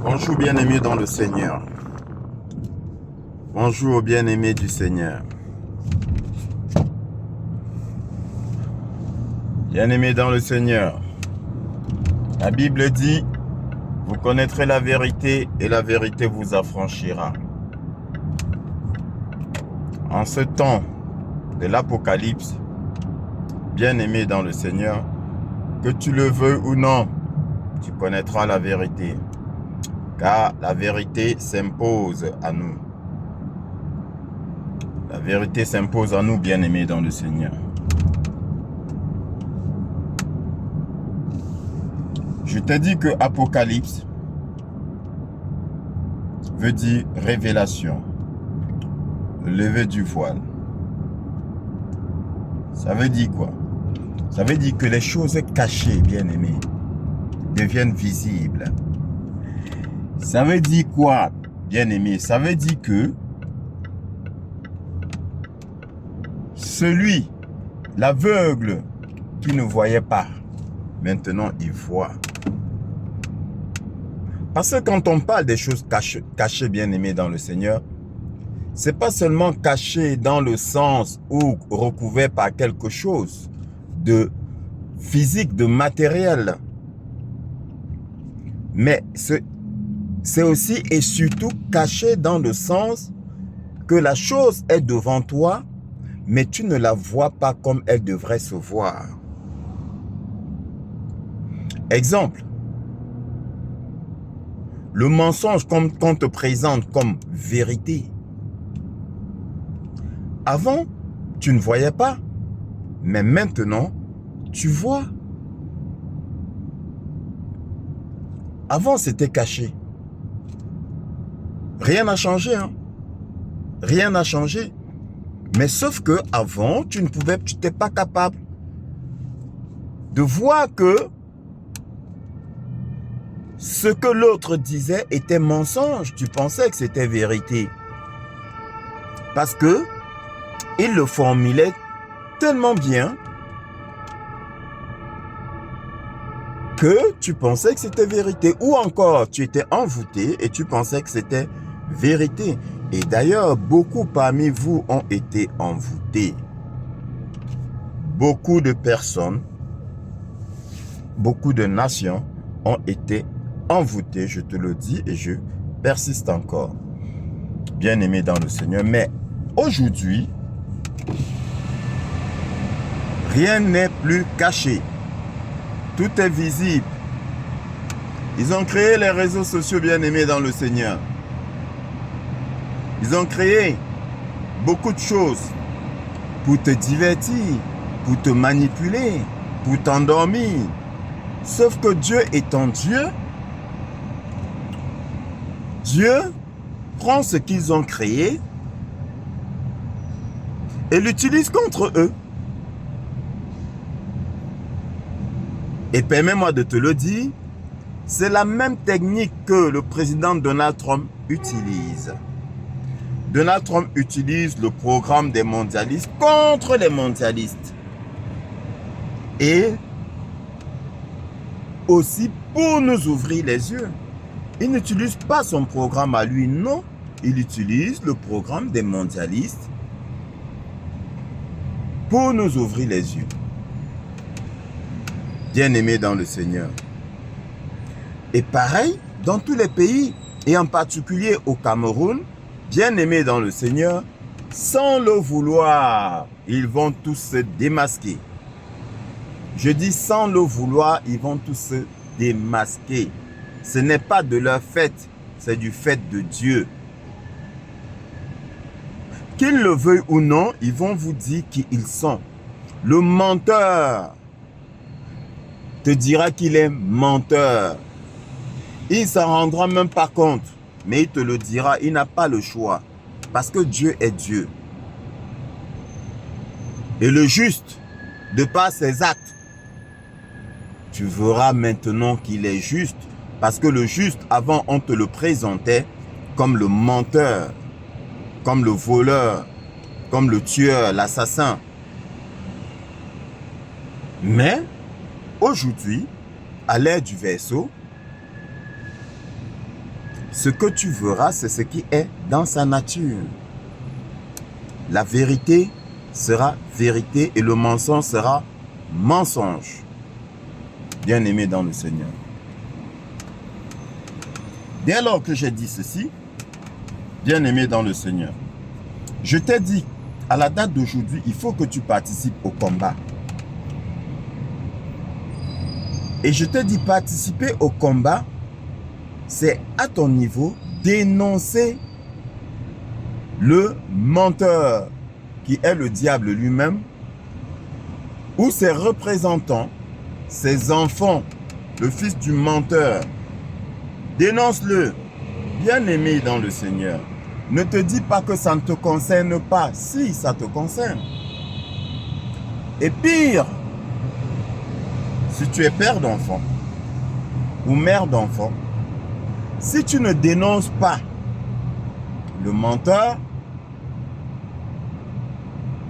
Bonjour bien-aimés dans le Seigneur. Bonjour bien-aimés du Seigneur. Bien-aimés dans le Seigneur. La Bible dit, vous connaîtrez la vérité et la vérité vous affranchira. En ce temps de l'Apocalypse, bien-aimés dans le Seigneur, que tu le veuilles ou non, tu connaîtras la vérité. Car la vérité s'impose à nous. La vérité s'impose à nous, bien-aimés dans le Seigneur. Je t'ai dit que Apocalypse veut dire révélation, lever du voile. Ça veut dire quoi? Ça veut dire que les choses cachées, bien-aimés, deviennent visibles. Ça veut dire quoi, bien-aimé? Ça veut dire que celui, l'aveugle qui ne voyait pas, maintenant il voit. Parce que quand on parle des choses cachées, bien-aimé dans le Seigneur, c'est pas seulement caché dans le sens où recouvert par quelque chose de physique, de matériel. Mais c'est aussi et surtout caché dans le sens que la chose est devant toi, mais tu ne la vois pas comme elle devrait se voir. Exemple, le mensonge qu'on te présente comme vérité. Avant, tu ne voyais pas, mais maintenant, tu vois. Avant, c'était caché. Rien n'a changé, hein? Rien n'a changé. Mais sauf que avant, tu n'étais pas capable de voir que ce que l'autre disait était mensonge. Tu pensais que c'était vérité. Parce que il le formulait tellement bien que tu pensais que c'était vérité. Ou encore, tu étais envoûté et tu pensais que c'était vérité. Et d'ailleurs, beaucoup parmi vous ont été envoûtés. Beaucoup de personnes, beaucoup de nations ont été envoûtées, je te le dis et je persiste encore. Bien-aimé dans le Seigneur, mais aujourd'hui, rien n'est plus caché. Tout est visible. Ils ont créé les réseaux sociaux, bien-aimés dans le Seigneur. Ils ont créé beaucoup de choses pour te divertir, pour te manipuler, pour t'endormir. Sauf que Dieu étant Dieu, Dieu prend ce qu'ils ont créé et l'utilise contre eux. Et permets-moi de te le dire, c'est la même technique que le président Donald Trump utilise. Donald Trump utilise le programme des mondialistes contre les mondialistes. Et aussi pour nous ouvrir les yeux. Il n'utilise pas son programme à lui, non. Il utilise le programme des mondialistes pour nous ouvrir les yeux. Bien-aimés dans le Seigneur. Et pareil, dans tous les pays, et en particulier au Cameroun, bien-aimés dans le Seigneur, sans le vouloir, ils vont tous se démasquer. Je dis sans le vouloir, ils vont tous se démasquer. Ce n'est pas de leur fait, c'est du fait de Dieu. Qu'ils le veuillent ou non, ils vont vous dire qui ils sont. Le menteur te dira qu'il est menteur. Il ne s'en rendra même pas compte, mais il te le dira, il n'a pas le choix. Parce que Dieu est Dieu. Et le juste, de par ses actes, tu verras maintenant qu'il est juste. Parce que le juste, avant, on te le présentait comme le menteur, comme le voleur, comme le tueur, l'assassin. Mais, aujourd'hui, à l'ère du verseau, Ce que tu verras, c'est ce qui est dans sa nature. La vérité sera vérité et le mensonge sera mensonge. Bien-aimé dans le Seigneur. Dès lors que j'ai dit ceci, bien-aimé dans le Seigneur, je t'ai dit, à la date d'aujourd'hui, il faut que tu participes au combat. Et je t'ai dit, participer au combat, c'est à ton niveau dénoncer le menteur qui est le diable lui-même ou ses représentants, ses enfants, le fils du menteur. Dénonce-le, bien-aimé dans le Seigneur. Ne te dis pas que ça ne te concerne pas. Si, ça te concerne. Et pire, si tu es père d'enfant ou mère d'enfant, si tu ne dénonces pas le menteur,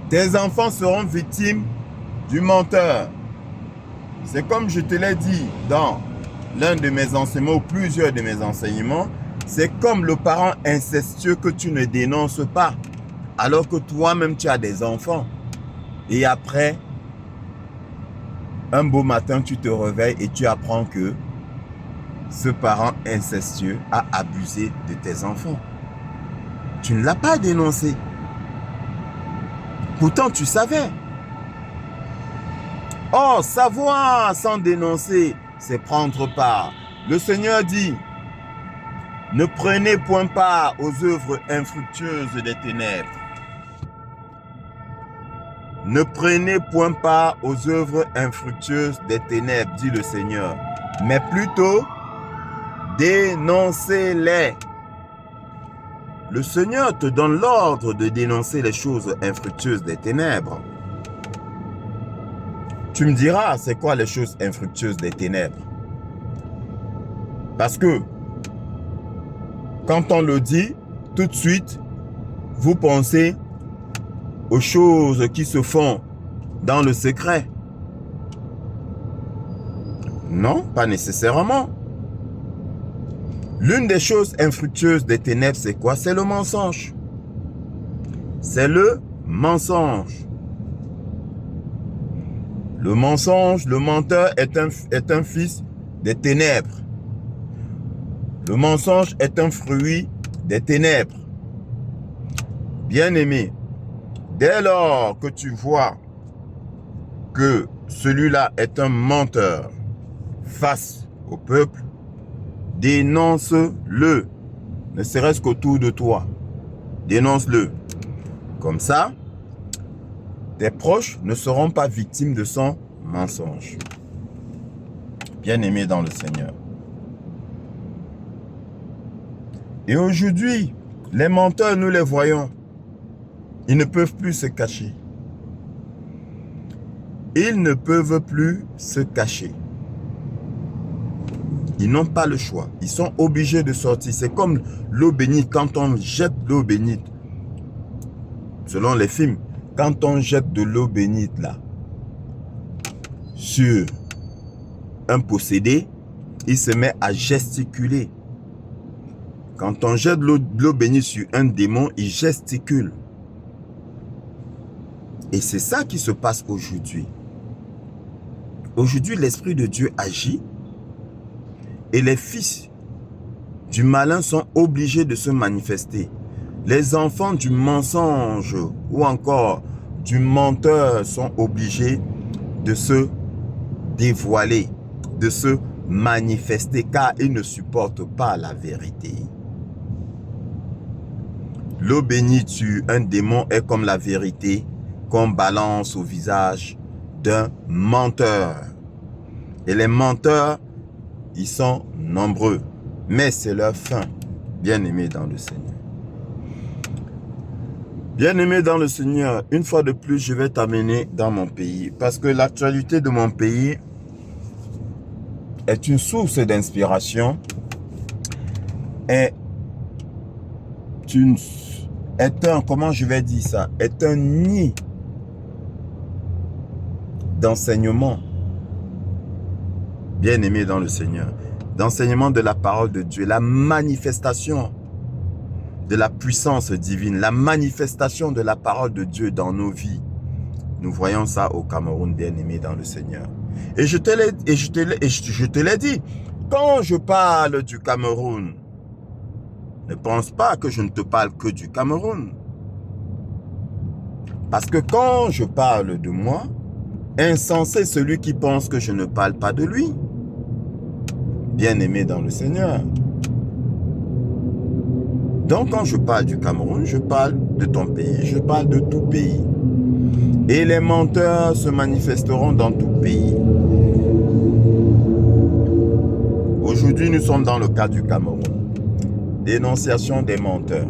tes enfants seront victimes du menteur. C'est comme je te l'ai dit dans l'un de mes enseignements ou plusieurs de mes enseignements, c'est comme le parent incestueux que tu ne dénonces pas, alors que toi-même tu as des enfants. Et après, un beau matin, tu te réveilles et tu apprends que ce parent incestueux a abusé de tes enfants. Tu ne l'as pas dénoncé. Pourtant, tu savais. Or, savoir sans dénoncer, c'est prendre part. Le Seigneur dit, ne prenez point part aux œuvres infructueuses des ténèbres. Ne prenez point part aux œuvres infructueuses des ténèbres, dit le Seigneur, mais plutôt dénoncez-les. Le Seigneur te donne l'ordre de dénoncer les choses infructueuses des ténèbres. Tu me diras, c'est quoi les choses infructueuses des ténèbres? Parce que, quand on le dit, tout de suite, vous pensez aux choses qui se font dans le secret. Non, pas nécessairement. L'une des choses infructueuses des ténèbres, c'est quoi? C'est le mensonge. C'est le mensonge. Le mensonge, le menteur est un fils des ténèbres. Le mensonge est un fruit des ténèbres. Bien-aimé, dès lors que tu vois que celui-là est un menteur face au peuple, dénonce-le, ne serait-ce qu'autour de toi. Dénonce-le. Comme ça, tes proches ne seront pas victimes de son mensonge. Bien-aimé dans le Seigneur. Et aujourd'hui, les menteurs, nous les voyons. Ils ne peuvent plus se cacher. Ils ne peuvent plus se cacher. Ils n'ont pas le choix. Ils sont obligés de sortir. C'est comme l'eau bénite. Quand on jette l'eau bénite, selon les films, quand on jette de l'eau bénite là, sur un possédé, il se met à gesticuler. Quand on jette de l'eau bénite sur un démon, il gesticule. Et c'est ça qui se passe aujourd'hui. Aujourd'hui, l'Esprit de Dieu agit et les fils du malin sont obligés de se manifester. Les enfants du mensonge ou encore du menteur sont obligés de se dévoiler, de se manifester car ils ne supportent pas la vérité. L'eau bénite sur un démon est comme la vérité qu'on balance au visage d'un menteur. Et les menteurs, ils sont nombreux, mais c'est leur fin, bien-aimés dans le Seigneur. Bien-aimé dans le Seigneur, une fois de plus, je vais t'amener dans mon pays. Parce que l'actualité de mon pays est une source d'inspiration. Est un nid d'enseignement. Bien-aimé dans le Seigneur. d'enseignement de la parole de Dieu, la manifestation de la puissance divine, la manifestation de la parole de Dieu dans nos vies. Nous voyons ça au Cameroun, bien-aimé dans le Seigneur. Et je te l'ai dit, quand je parle du Cameroun, ne pense pas que je ne te parle que du Cameroun. Parce que quand je parle de moi, insensé celui qui pense que je ne parle pas de lui. Bien-aimé dans le Seigneur. Donc quand je parle du Cameroun, je parle de ton pays, je parle de tout pays. Et les menteurs se manifesteront dans tout pays. Aujourd'hui, nous sommes dans le cas du Cameroun. Dénonciation des menteurs.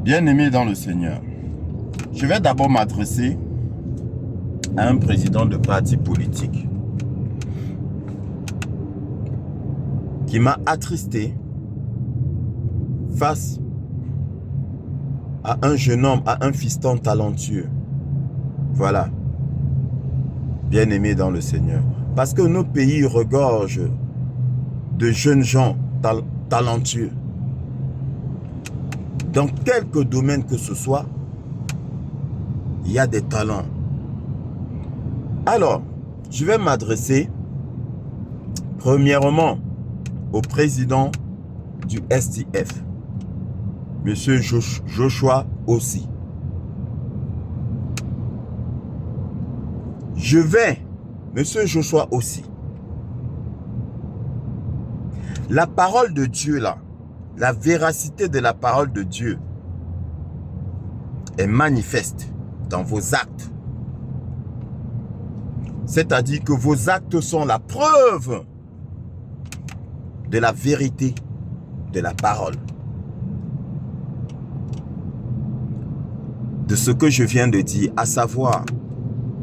Bien-aimé dans le Seigneur, je vais d'abord m'adresser à un président de parti politique qui m'a attristé face à un jeune homme, à un fiston talentueux. Voilà. Bien-aimé dans le Seigneur. Parce que nos pays regorgent de jeunes gens talentueux. Dans quelque domaine que ce soit, il y a des talents. Alors, je vais m'adresser premièrement au président du STF, Monsieur Joshua Ossi. Monsieur Joshua Ossi, la parole de Dieu là, la véracité de la parole de Dieu est manifeste dans vos actes. C'est-à-dire que vos actes sont la preuve de la vérité de la parole. De ce que je viens de dire, à savoir,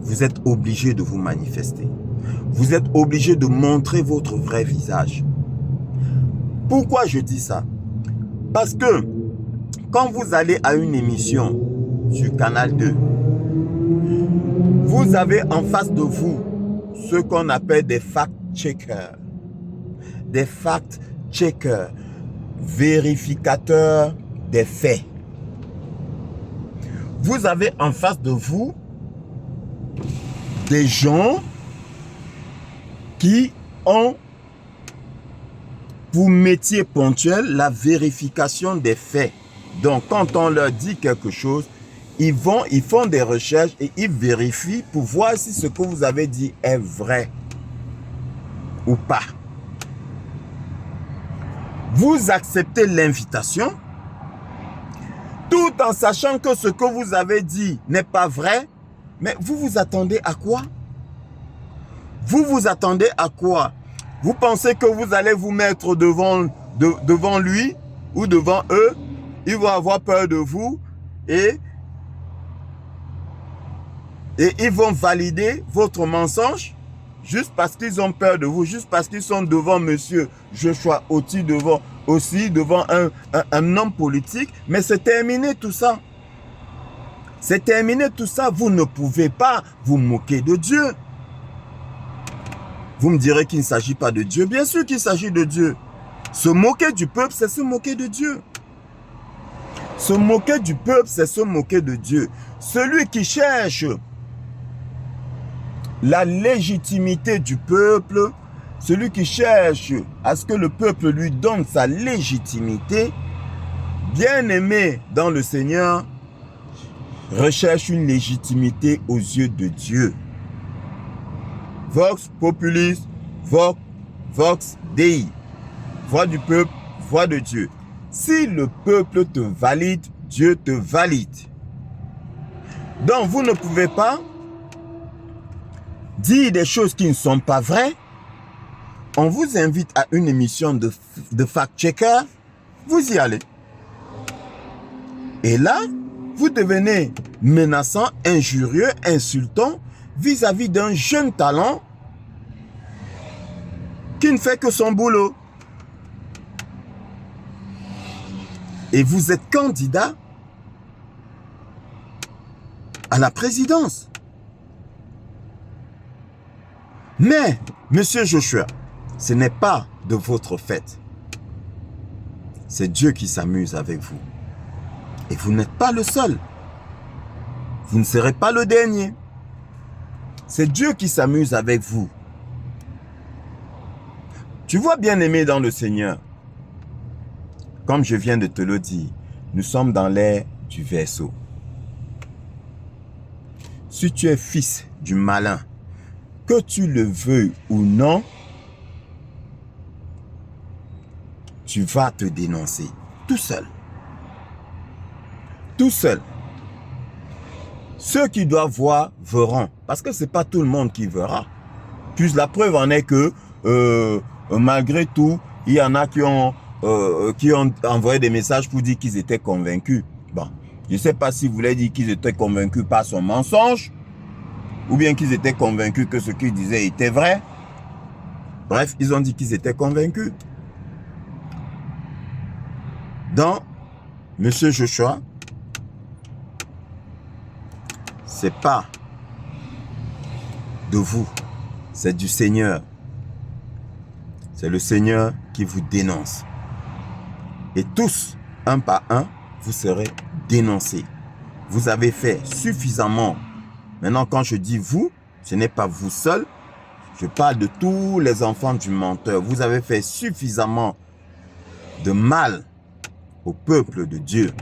vous êtes obligé de vous manifester. Vous êtes obligé de montrer votre vrai visage. Pourquoi je dis ça? Parce que quand vous allez à une émission sur Canal 2, vous avez en face de vous ce qu'on appelle des fact-checkers. Des fact-checkers, vérificateurs des faits. Vous avez en face de vous des gens qui ont pour métier ponctuel la vérification des faits. Donc, quand on leur dit quelque chose, ils font des recherches et ils vérifient pour voir si ce que vous avez dit est vrai ou pas. Vous acceptez l'invitation tout en sachant que ce que vous avez dit n'est pas vrai, mais vous vous attendez à quoi? Vous vous attendez à quoi? Vous pensez que vous allez vous mettre devant lui ou devant eux, ils vont avoir peur de vous et ils vont valider votre mensonge juste parce qu'ils ont peur de vous, juste parce qu'ils sont devant monsieur Joshua Ossi, devant un homme politique. Mais c'est terminé tout ça. C'est terminé tout ça. Vous ne pouvez pas vous moquer de Dieu. Vous me direz qu'il ne s'agit pas de Dieu. Bien sûr qu'il s'agit de Dieu. Se moquer du peuple, c'est se moquer de Dieu. Se moquer du peuple, c'est se moquer de Dieu. Celui qui cherche la légitimité du peuple, celui qui cherche à ce que le peuple lui donne sa légitimité, bien-aimé dans le Seigneur, recherche une légitimité aux yeux de Dieu. Vox populis, vox Dei. Voix du peuple, voix de Dieu. Si le peuple te valide, Dieu te valide. Donc vous ne pouvez pas dire des choses qui ne sont pas vraies. On vous invite à une émission de fact-checker, vous y allez. Et là, vous devenez menaçant, injurieux, insultant vis-à-vis d'un jeune talent qui ne fait que son boulot. Et vous êtes candidat à la présidence. Mais, monsieur Joshua, ce n'est pas de votre fait. C'est Dieu qui s'amuse avec vous. Et vous n'êtes pas le seul. Vous ne serez pas le dernier. C'est Dieu qui s'amuse avec vous. Tu vois, bien-aimé dans le Seigneur, comme je viens de te le dire, nous sommes dans l'ère du Verseau. Si tu es fils du malin, que tu le veuilles ou non, tu vas te dénoncer tout seul. Tout seul. Ceux qui doivent voir verront. Parce que ce n'est pas tout le monde qui verra. Puis la preuve en est que malgré tout, il y en a qui ont envoyé des messages pour dire qu'ils étaient convaincus. Bon, je ne sais pas si vous voulez dire qu'ils étaient convaincus par son mensonge ou bien qu'ils étaient convaincus que ce qu'il disait était vrai. Bref, ils ont dit qu'ils étaient convaincus. Donc, monsieur Joshua, c'est pas de vous, c'est du Seigneur. C'est le Seigneur qui vous dénonce. Et tous, un par un, vous serez dénoncés. Vous avez fait suffisamment. Maintenant, quand je dis vous, ce n'est pas vous seul. Je parle de tous les enfants du menteur. Vous avez fait suffisamment de mal au peuple de Dieu.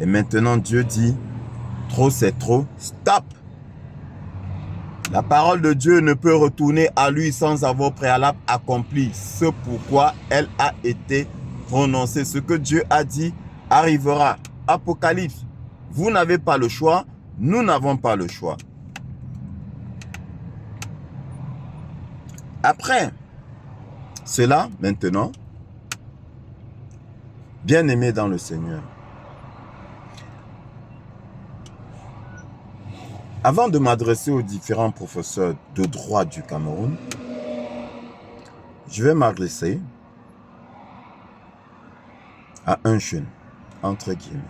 Et maintenant, Dieu dit, trop c'est trop, stop. La parole de Dieu ne peut retourner à lui sans avoir préalable accompli ce pourquoi elle a été prononcée. Ce que Dieu a dit arrivera. Apocalypse. Vous n'avez pas le choix, nous n'avons pas le choix. Après cela, maintenant, bien-aimés dans le Seigneur, avant de m'adresser aux différents professeurs de droit du Cameroun, je vais m'adresser à un jeune, entre guillemets.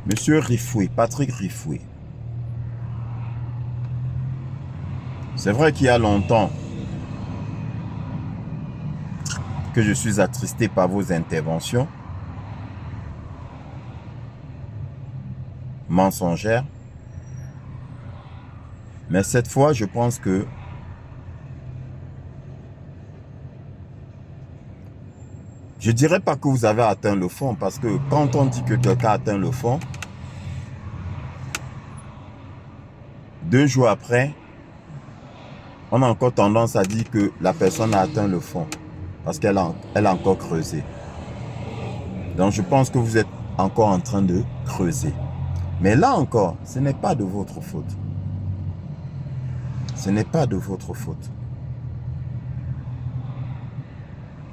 Monsieur Rifoué, Patrick Rifoué. C'est vrai qu'il y a longtemps que je suis attristé par vos interventions mensongères. Mais cette fois, je pense que je ne dirais pas que vous avez atteint le fond, parce que quand on dit que quelqu'un a atteint le fond, 2 jours après, on a encore tendance à dire que la personne a atteint le fond, parce qu'elle a encore creusé. Donc je pense que vous êtes encore en train de creuser. Mais là encore, ce n'est pas de votre faute. Ce n'est pas de votre faute.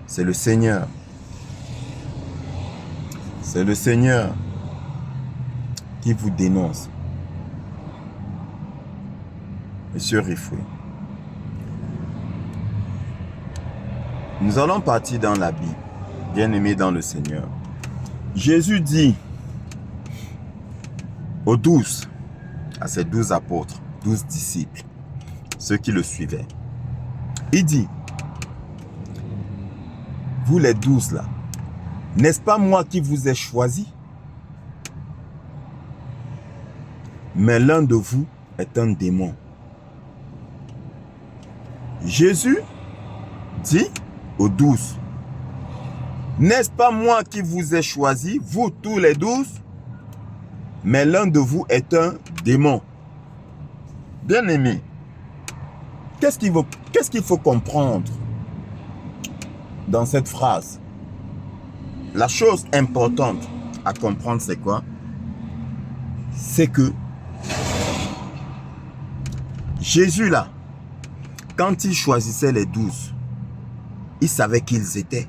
C'est le Seigneur. C'est le Seigneur qui vous dénonce. Monsieur Rifoué. Nous allons partir dans la Bible, bien-aimés dans le Seigneur. Jésus dit aux 12, à ses 12 apôtres, 12 disciples, ceux qui le suivaient, il dit, vous les 12 là, n'est-ce pas moi qui vous ai choisi? Mais l'un de vous est un démon. Jésus dit aux 12, n'est-ce pas moi qui vous ai choisi, vous tous les 12? Mais l'un de vous est un démon. Bien-aimé, qu'est-ce qu'il faut comprendre dans cette phrase? La chose importante à comprendre, c'est quoi? C'est que Jésus là, quand il choisissait les 12, il savait qui ils étaient.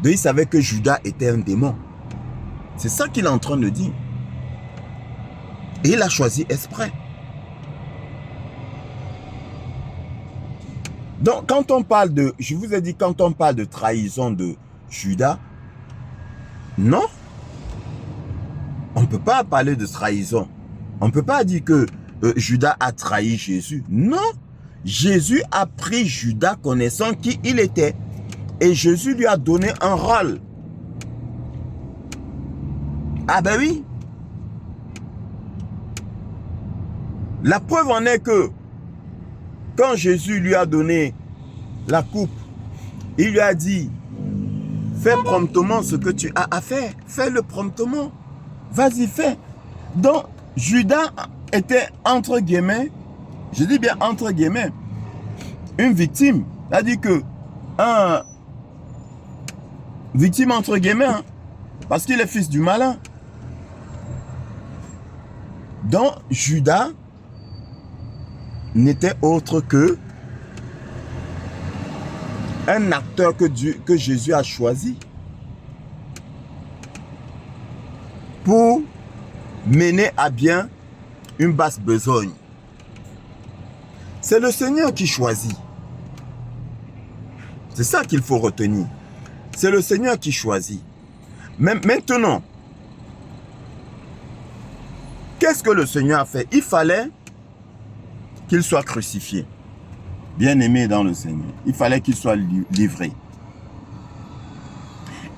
Donc il savait que Judas était un démon. C'est ça qu'il est en train de dire. Et il a choisi exprès. Donc quand on parle de, je vous ai dit, quand on parle de trahison de Judas, non, on ne peut pas parler de trahison. On ne peut pas dire que Judas a trahi Jésus. Non, Jésus a pris Judas connaissant qui il était. Et Jésus lui a donné un rôle. Ah ben oui. La preuve en est que quand Jésus lui a donné la coupe, il lui a dit, fais promptement ce que tu as à faire. Fais-le promptement. Vas-y, fais. Donc, Judas était, entre guillemets, je dis bien entre guillemets, une victime. C'est-à-dire que, victime entre guillemets, hein, parce qu'il est fils du malin. Donc, Judas n'était autre que un acteur que Jésus a choisi pour mener à bien une basse besogne. C'est le Seigneur qui choisit. C'est ça qu'il faut retenir. C'est le Seigneur qui choisit. Mais maintenant, qu'est-ce que le Seigneur a fait? Il fallait qu'il soit crucifié. Bien-aimé dans le Seigneur. Il fallait qu'il soit livré.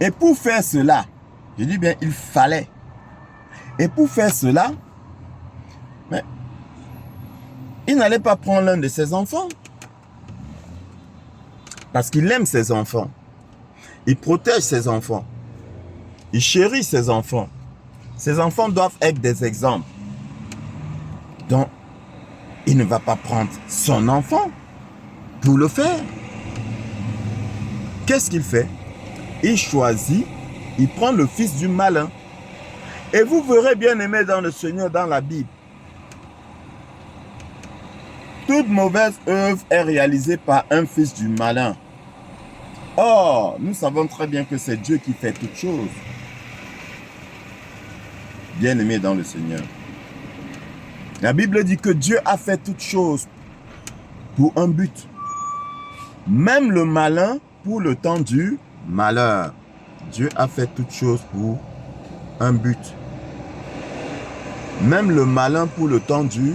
Et pour faire cela, je dis bien, il fallait. Et pour faire cela, mais, il n'allait pas prendre l'un de ses enfants. Parce qu'il aime ses enfants. Il protège ses enfants. Il chérit ses enfants. Ses enfants doivent être des exemples. Donc, il ne va pas prendre son enfant pour le faire. Qu'est-ce qu'il fait? Il choisit, il prend le fils du malin. Et vous verrez, bien aimé dans le Seigneur, dans la Bible, toute mauvaise œuvre est réalisée par un fils du malin. Or, nous savons très bien que c'est Dieu qui fait toutes choses. Bien aimé dans le Seigneur. La Bible dit que Dieu a fait toutes choses pour un but. Même le malin pour le temps du malheur. Dieu a fait toutes choses pour un but. Même le malin pour le temps du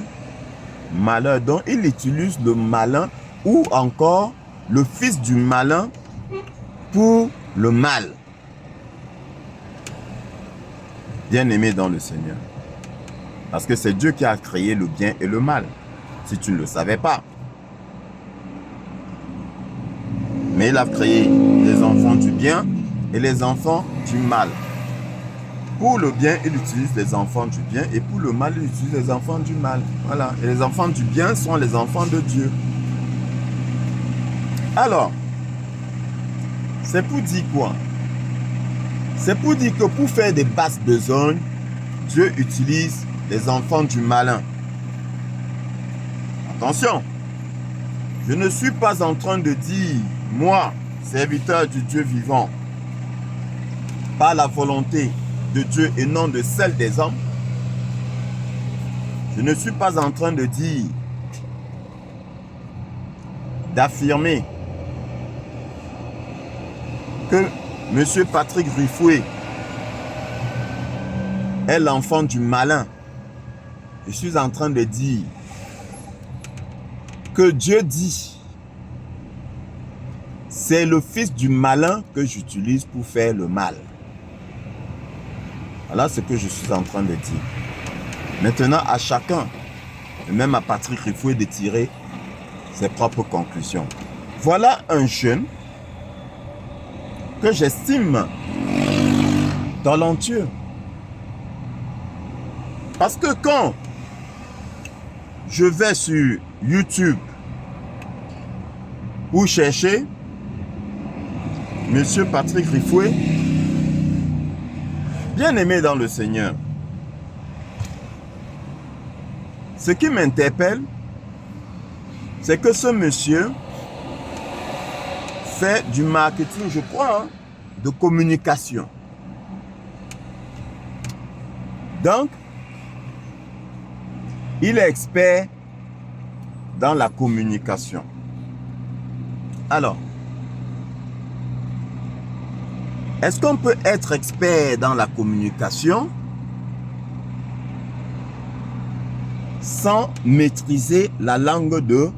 malheur. Donc, il utilise le malin ou encore le fils du malin pour le mal. Bien-aimé dans le Seigneur. Parce que c'est Dieu qui a créé le bien et le mal. Si tu ne le savais pas. Mais il a créé les enfants du bien et les enfants du mal. Pour le bien, il utilise les enfants du bien et pour le mal, il utilise les enfants du mal. Voilà. Et les enfants du bien sont les enfants de Dieu. Alors, c'est pour dire quoi? C'est pour dire que pour faire des basses besognes, Dieu utilise les enfants du malin. Attention, je ne suis pas en train de dire, moi, serviteur du Dieu vivant, par la volonté de Dieu et non de celle des hommes, je ne suis pas en train de dire, d'affirmer que M. Patrick Rifoué est l'enfant du malin. Je suis en train de dire que Dieu dit, c'est le fils du malin que j'utilise pour faire le mal. Voilà ce que je suis en train de dire. Maintenant, à chacun, et même à Patrick Rifoué, de tirer ses propres conclusions. Voilà un jeune que j'estime talentueux. Parce que quand je vais sur YouTube pour chercher Monsieur Patrick Rifoué, bien aimé dans le Seigneur, ce qui m'interpelle, c'est que ce monsieur fait du marketing, je crois, hein, de communication. Donc, il est expert dans la communication. Alors, est-ce qu'on peut être expert dans la communication sans maîtriser la langue de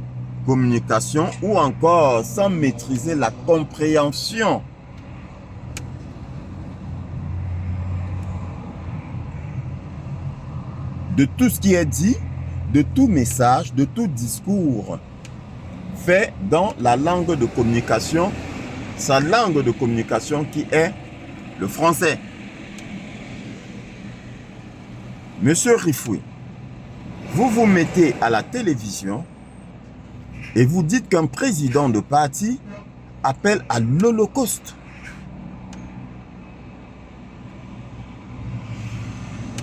communication ou encore sans maîtriser la compréhension. De tout ce qui est dit, de tout message, de tout discours fait dans la langue de communication, sa langue de communication qui est le français. Monsieur Riffoui, vous vous mettez à la télévision et vous dites qu'un président de parti appelle à l'Holocauste.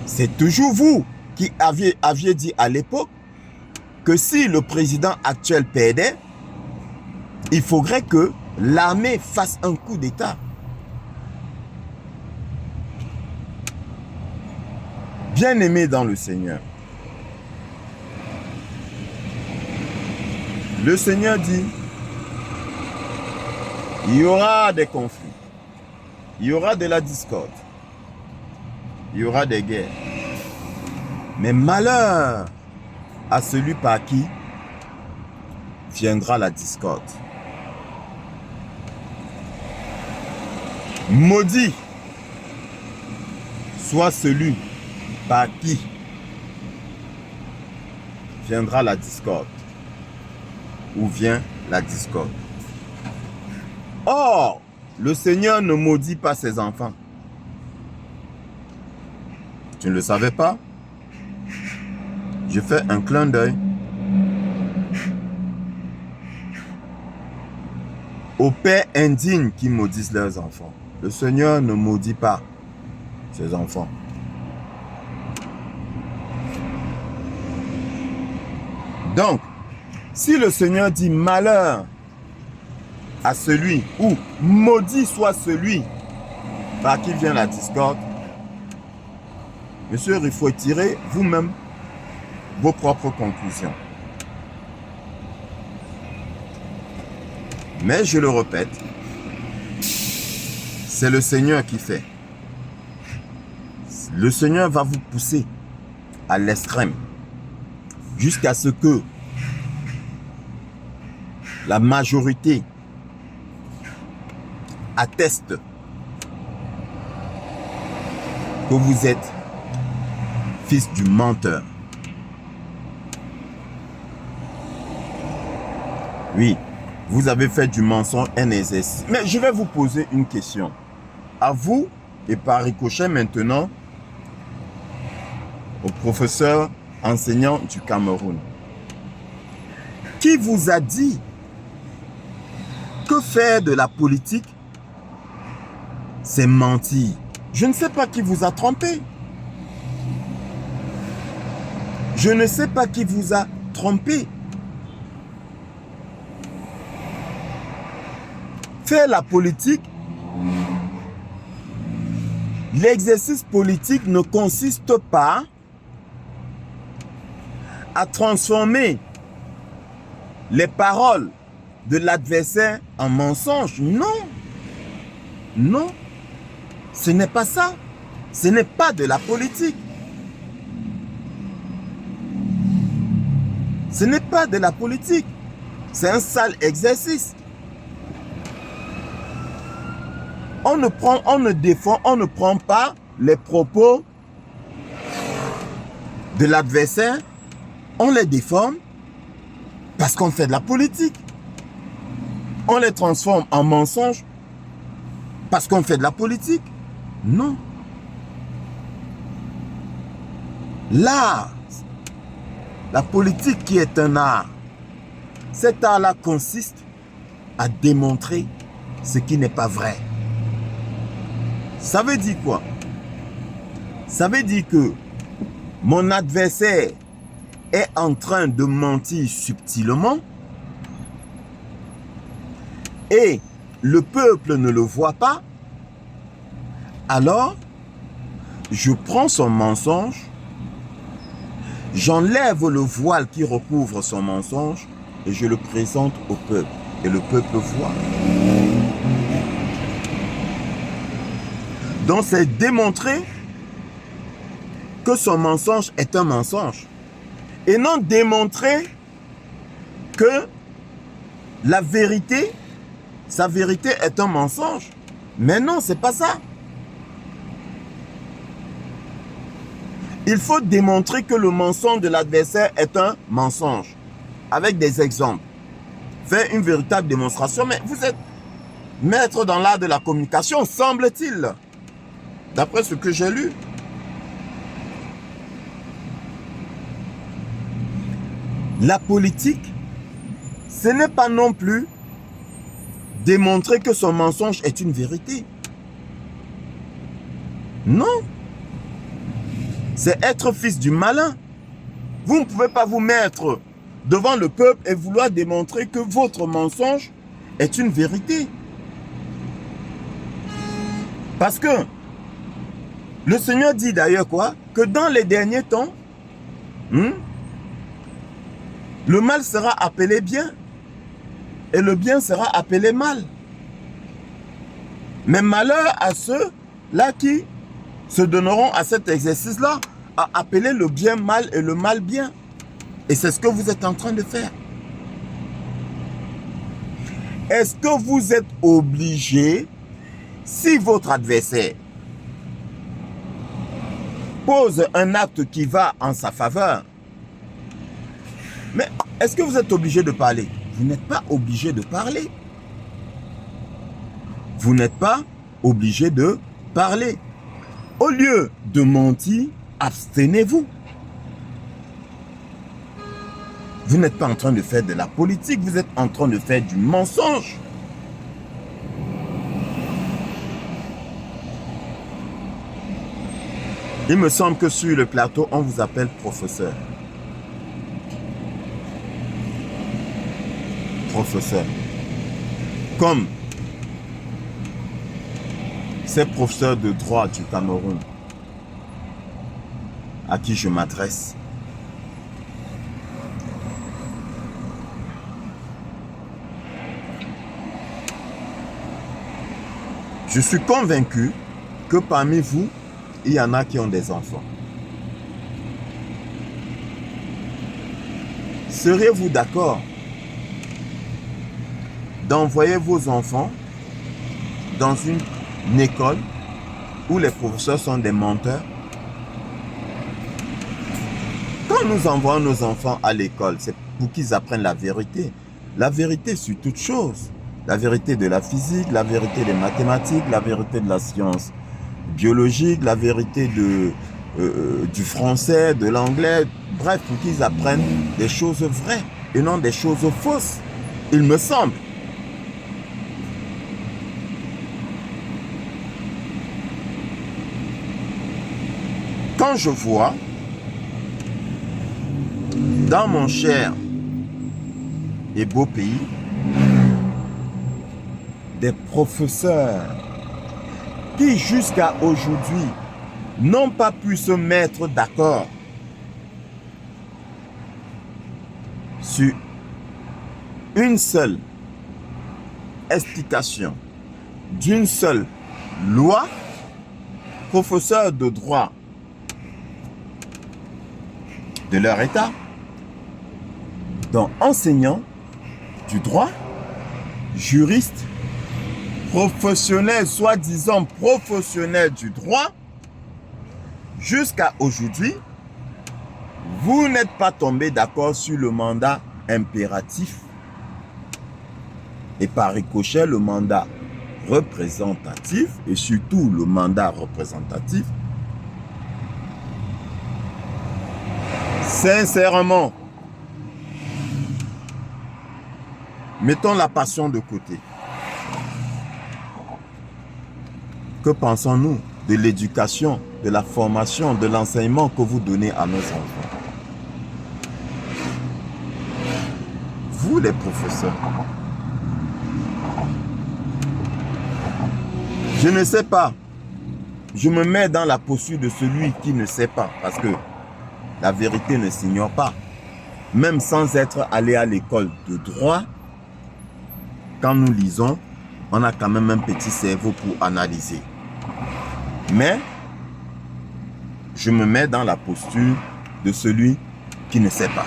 C'est toujours vous qui aviez dit à l'époque que si le président actuel perdait, il faudrait que l'armée fasse un coup d'État. Bien-aimés dans le Seigneur, le Seigneur dit, il y aura des conflits, il y aura de la discorde, il y aura des guerres. Mais malheur à celui par qui viendra la discorde. Maudit soit celui par qui viendra la discorde. Où vient la discorde. Or, le Seigneur ne maudit pas ses enfants. Tu ne le savais pas? Je fais un clin d'œil aux pères indignes qui maudissent leurs enfants. Le Seigneur ne maudit pas ses enfants. Donc, si le Seigneur dit malheur à celui ou maudit soit celui par qui vient la discorde, monsieur, il faut tirer vous-même vos propres conclusions. Mais je le répète, c'est le Seigneur qui fait. Le Seigneur va vous pousser à l'extrême jusqu'à ce que la majorité atteste que vous êtes fils du menteur. Oui, vous avez fait du mensonge un exercice. Mais je vais vous poser une question. À vous et par ricochet maintenant au professeur enseignant du Cameroun. Qui vous a dit que faire de la politique, c'est mentir? Je ne sais pas qui vous a trompé. Je ne sais pas qui vous a trompé. Faire la politique, l'exercice politique ne consiste pas à transformer les paroles de l'adversaire en mensonges. Non. Non. Ce n'est pas ça. Ce n'est pas de la politique. Ce n'est pas de la politique. C'est un sale exercice. On ne prend pas les propos de l'adversaire, on les déforme parce qu'on fait de la politique. On les transforme en mensonges parce qu'on fait de la politique. Non. L'art, la politique qui est un art, cet art-là consiste à démontrer ce qui n'est pas vrai. Ça veut dire quoi? Ça veut dire que mon adversaire est en train de mentir subtilement et le peuple ne le voit pas. Alors, je prends son mensonge, j'enlève le voile qui recouvre son mensonge et je le présente au peuple. Et le peuple voit. Donc c'est démontrer que son mensonge est un mensonge. et non démontrer que la vérité, sa vérité est un mensonge. Mais non, c'est pas ça. Il faut démontrer que le mensonge de l'adversaire est un mensonge. Avec des exemples. Faire une véritable démonstration. Mais vous êtes maître dans l'art de la communication, semble-t-il. D'après ce que j'ai lu. La politique, ce n'est pas non plus démontrer que son mensonge est une vérité. Non. C'est être fils du malin. Vous ne pouvez pas vous mettre devant le peuple et vouloir démontrer que votre mensonge est une vérité. Parce que le Seigneur dit d'ailleurs quoi? Que dans les derniers temps, le mal sera appelé bien et le bien sera appelé mal. Mais malheur à ceux-là qui se donneront à cet exercice-là, à appeler le bien mal et le mal bien. Et c'est ce que vous êtes en train de faire. Est-ce que vous êtes obligé, si votre adversaire pose un acte qui va en sa faveur, mais est-ce que vous êtes obligé de parler? Vous n'êtes pas obligé de parler. Vous n'êtes pas obligé de parler. Au lieu de mentir, abstenez-vous. Vous n'êtes pas en train de faire de la politique, vous êtes en train de faire du mensonge. Il me semble que sur le plateau, on vous appelle professeur. Professeur. Comme ces professeurs de droit du Cameroun à qui je m'adresse. Je suis convaincu que parmi vous, il y en a qui ont des enfants. Seriez-vous d'accord d'envoyer vos enfants dans une école où les professeurs sont des menteurs? Quand nous envoyons nos enfants à l'école, c'est pour qu'ils apprennent la vérité. La vérité sur toute chose. La vérité de la physique, la vérité des mathématiques, la vérité de la science biologique, la vérité du français, de l'anglais. Bref, pour qu'ils apprennent des choses vraies et non des choses fausses, il me semble. Quand je vois dans mon cher et beau pays des professeurs qui jusqu'à aujourd'hui n'ont pas pu se mettre d'accord sur une seule explication d'une seule loi, professeurs de droit de leur État, donc enseignants du droit, juristes, professionnels, soi-disant professionnels du droit, jusqu'à aujourd'hui, vous n'êtes pas tombé d'accord sur le mandat impératif et par ricochet le mandat représentatif et surtout le mandat représentatif. Sincèrement, mettons la passion de côté. Que pensons-nous de l'éducation, de la formation, de l'enseignement que vous donnez à nos enfants? Vous les professeurs. Je ne sais pas. Je me mets dans la posture de celui qui ne sait pas. Parce que la vérité ne s'ignore pas. Même sans être allé à l'école de droit, quand nous lisons, on a quand même un petit cerveau pour analyser. Mais je me mets dans la posture de celui qui ne sait pas.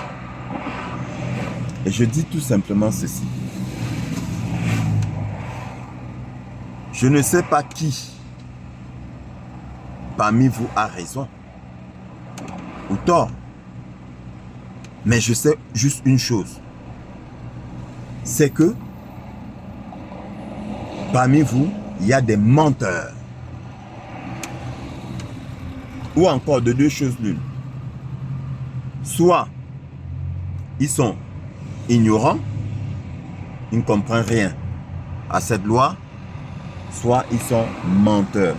Et je dis tout simplement ceci. Je ne sais pas qui parmi vous a raison ou tort. Mais je sais juste une chose. C'est que parmi vous, il y a des menteurs. Ou encore de deux choses l'une. Soit ils sont ignorants, ils ne comprennent rien à cette loi, soit ils sont menteurs.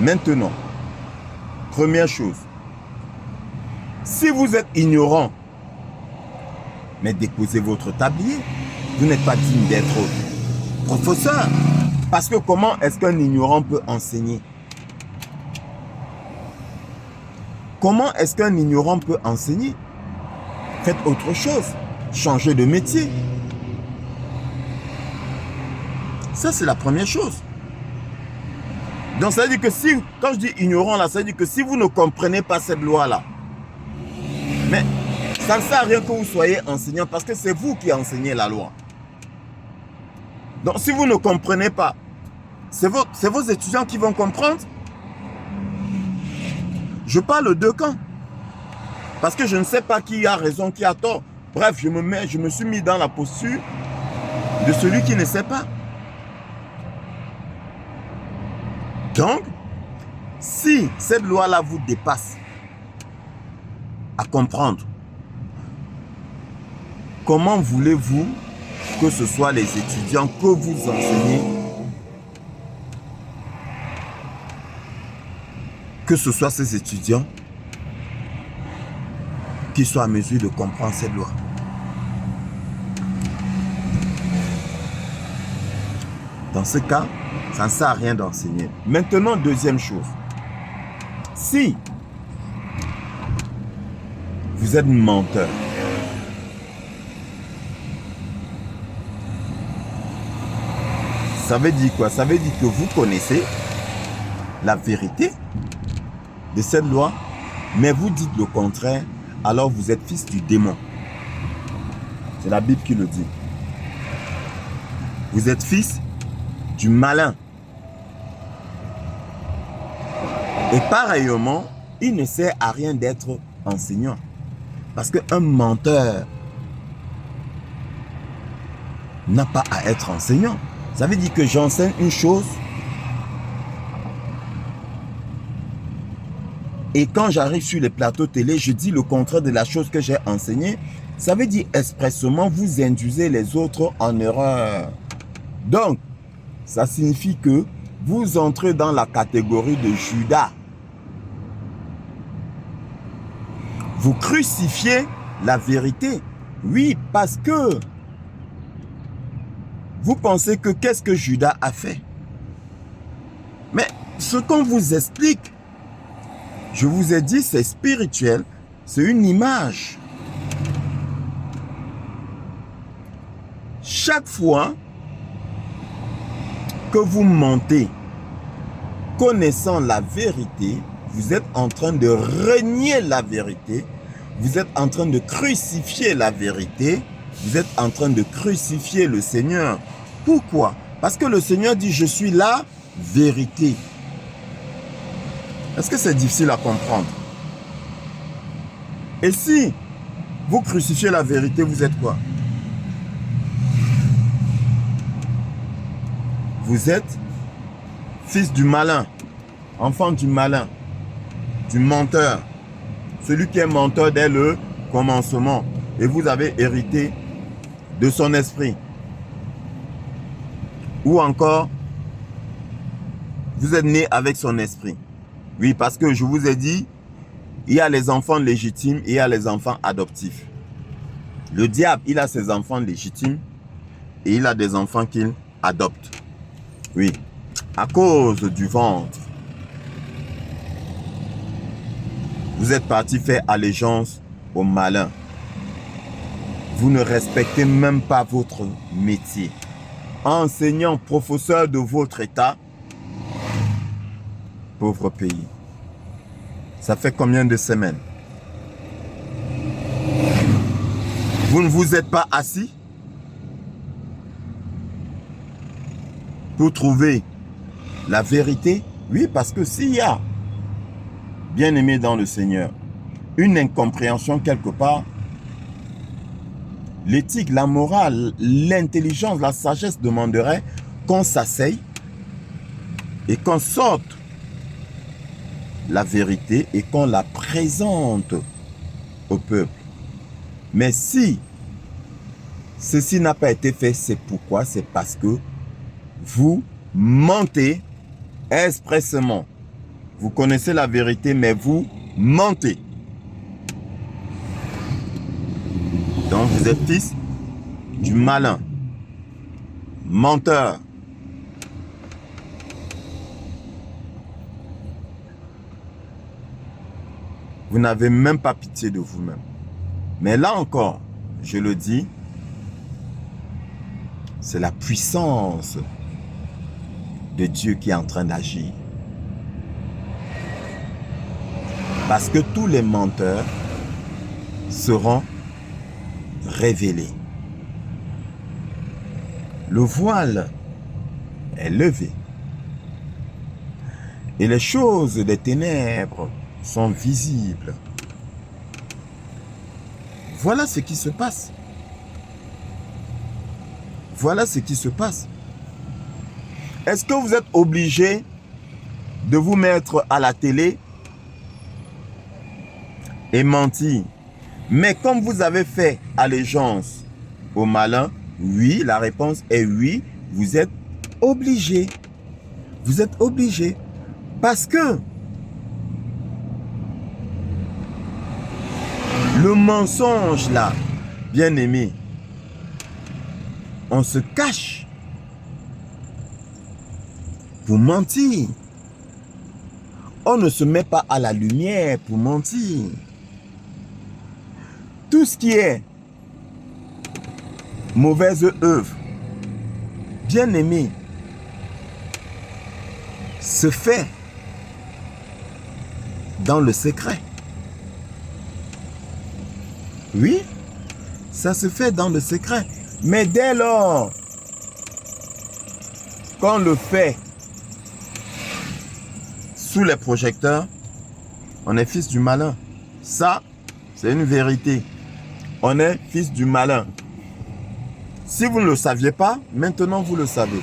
Maintenant, première chose, si vous êtes ignorant, mais déposez votre tablier, vous n'êtes pas digne d'être professeur. Parce que comment est-ce qu'un ignorant peut enseigner? Comment est-ce qu'un ignorant peut enseigner? Faites autre chose. Changez de métier. Ça, c'est la première chose. Donc, ça veut dire que si, quand je dis ignorant, là, ça veut dire que si vous ne comprenez pas cette loi-là, mais ça ne sert à rien que vous soyez enseignant parce que c'est vous qui enseignez la loi. Donc, si vous ne comprenez pas, c'est vos étudiants qui vont comprendre. Je parle de camps. Parce que je ne sais pas qui a raison, qui a tort. Bref, je me suis mis dans la posture de celui qui ne sait pas. Donc, si cette loi-là vous dépasse à comprendre, comment voulez-vous que ce soit les étudiants que vous enseignez, que ce soit ces étudiants qui soient à mesure de comprendre cette loi? Dans ce cas, ça ne sert à rien d'enseigner. Maintenant, deuxième chose. Si vous êtes menteur, ça veut dire quoi? Ça veut dire que vous connaissez la vérité de cette loi, mais vous dites le contraire, alors vous êtes fils du démon. C'est la Bible qui le dit. Vous êtes fils du malin. Et pareillement, il ne sert à rien d'être enseignant. Parce qu'un menteur n'a pas à être enseignant. Ça veut dire que j'enseigne une chose et quand j'arrive sur les plateaux télé, je dis le contraire de la chose que j'ai enseignée. Ça veut dire expressément vous induisez les autres en erreur. Donc, ça signifie que vous entrez dans la catégorie de Judas. Vous crucifiez la vérité. Oui, parce que vous pensez que qu'est-ce que Judas a fait? Mais ce qu'on vous explique, je vous ai dit, c'est spirituel, c'est une image. Chaque fois que vous mentez, connaissant la vérité, vous êtes en train de renier la vérité, vous êtes en train de crucifier la vérité, vous êtes en train de crucifier le Seigneur. Pourquoi? Parce que le Seigneur dit, je suis la vérité. Est-ce que c'est difficile à comprendre? Et si vous crucifiez la vérité, vous êtes quoi? Vous êtes fils du malin, enfant du malin, du menteur, celui qui est menteur dès le commencement. Et vous avez hérité de son esprit. Ou encore, vous êtes né avec son esprit. Oui, parce que je vous ai dit, il y a les enfants légitimes et il y a les enfants adoptifs. Le diable, il a ses enfants légitimes et il a des enfants qu'il adopte. Oui, à cause du ventre. Vous êtes parti faire allégeance au malin. Vous ne respectez même pas votre métier. Enseignant, professeur de votre état, pauvre pays. Ça fait combien de semaines Vous ne vous êtes pas assis pour trouver la vérité? Oui, parce que s'il y a, bien aimé dans le Seigneur, une incompréhension quelque part, l'éthique, la morale, l'intelligence, la sagesse demanderait qu'on s'asseye et qu'on sorte la vérité et qu'on la présente au peuple. Mais si ceci n'a pas été fait, c'est pourquoi? C'est parce que vous mentez expressément. Vous connaissez la vérité, mais vous mentez. Donc vous êtes fils du malin, menteur. Vous n'avez même pas pitié de vous-même. Mais là encore, je le dis, c'est la puissance de Dieu qui est en train d'agir. Parce que tous les menteurs seront révélés. Le voile est levé. Et les choses des ténèbres sont visibles. Voilà ce qui se passe. Voilà ce qui se passe. Est-ce que vous êtes obligé de vous mettre à la télé et mentir? Mais comme vous avez fait allégeance au malin, oui, la réponse est oui, vous êtes obligé. Vous êtes obligé. Parce que le mensonge là, bien aimé, on se cache pour mentir. On ne se met pas à la lumière pour mentir. Tout ce qui est mauvaise œuvre, bien aimé, se fait dans le secret. Oui, ça se fait dans le secret. Mais dès lors qu'on le fait sous les projecteurs, on est fils du malin. Ça, c'est une vérité. On est fils du malin. Si vous ne le saviez pas, maintenant vous le savez.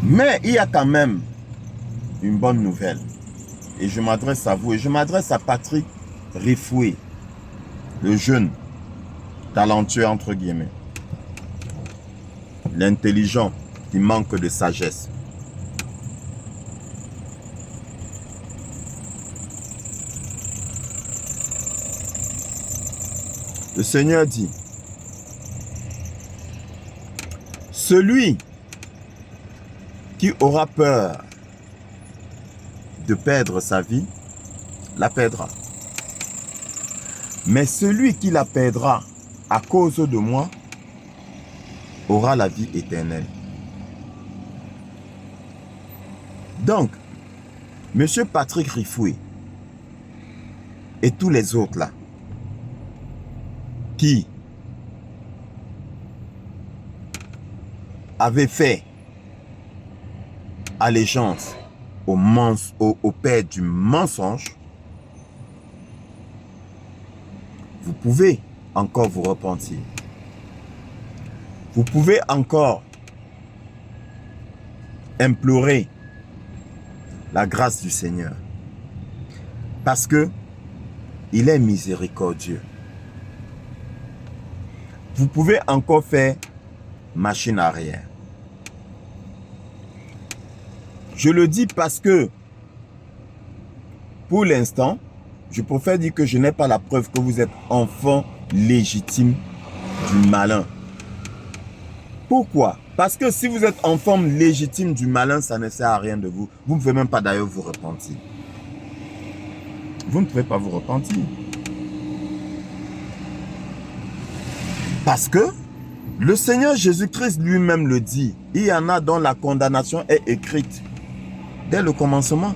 Mais il y a quand même une bonne nouvelle. Et je m'adresse à vous, et je m'adresse à Patrick Rifoué, le jeune, talentueux entre guillemets, l'intelligent qui manque de sagesse. Le Seigneur dit, celui qui aura peur de perdre sa vie, la perdra. Mais celui qui la perdra à cause de moi, aura la vie éternelle. Donc, Monsieur Patrick Rifoué et tous les autres là, qui avaient fait allégeance au père du mensonge, vous pouvez encore vous repentir. Vous pouvez encore implorer la grâce du Seigneur. Parce que il est miséricordieux. Vous pouvez encore faire machine arrière. Je le dis parce que, pour l'instant, je préfère dire que je n'ai pas la preuve que vous êtes enfant légitime du malin. Pourquoi? Parce que si vous êtes enfant légitime du malin, ça ne sert à rien de vous. Vous ne pouvez même pas d'ailleurs vous repentir. Vous ne pouvez pas vous repentir. Parce que le Seigneur Jésus-Christ lui-même le dit. Il y en a dont la condamnation est écrite dès le commencement.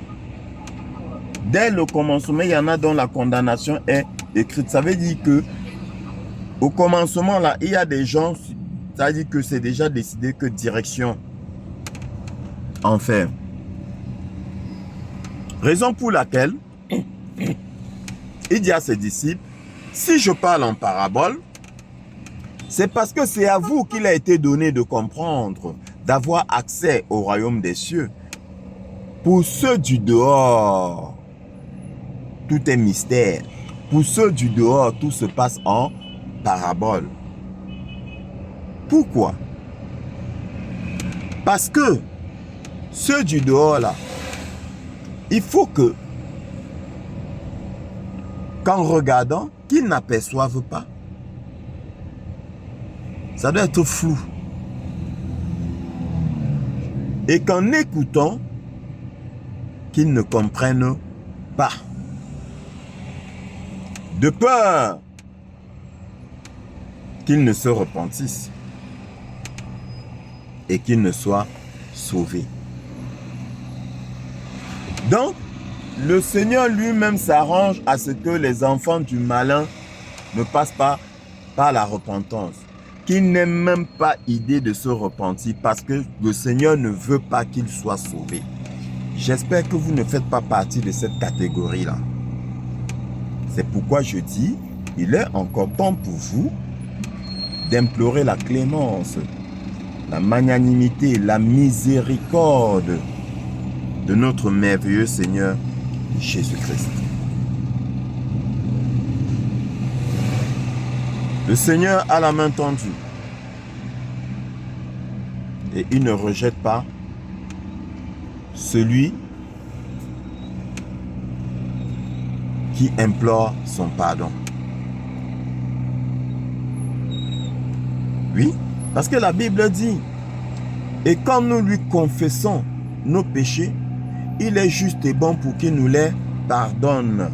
Dès le commencement, il y en a dont la condamnation est écrite. Ça veut dire que au commencement, là, il y a des gens, ça veut dire que c'est déjà décidé que direction enfer. Raison pour laquelle il dit à ses disciples, si je parle en parabole, c'est parce que c'est à vous qu'il a été donné de comprendre, d'avoir accès au royaume des cieux. Pour ceux du dehors, tout est mystère. Pour ceux du dehors, tout se passe en parabole. Pourquoi? Parce que ceux du dehors là, il faut que, qu'en regardant, qu'ils n'aperçoivent pas. Ça doit être flou. Et qu'en écoutant, qu'ils ne comprennent pas. De peur qu'ils ne se repentissent et qu'ils ne soient sauvés. Donc, le Seigneur lui-même s'arrange à ce que les enfants du malin ne passent pas par la repentance, qu'ils n'aient même pas idée de se repentir parce que le Seigneur ne veut pas qu'ils soient sauvés. J'espère que vous ne faites pas partie de cette catégorie-là. C'est pourquoi je dis, il est encore temps pour vous d'implorer la clémence, la magnanimité, la miséricorde de notre merveilleux Seigneur Jésus-Christ. Le Seigneur a la main tendue et il ne rejette pas celui qui implore son pardon. Oui, parce que la Bible dit, et quand nous lui confessons nos péchés, il est juste et bon pour qu'il nous les pardonne.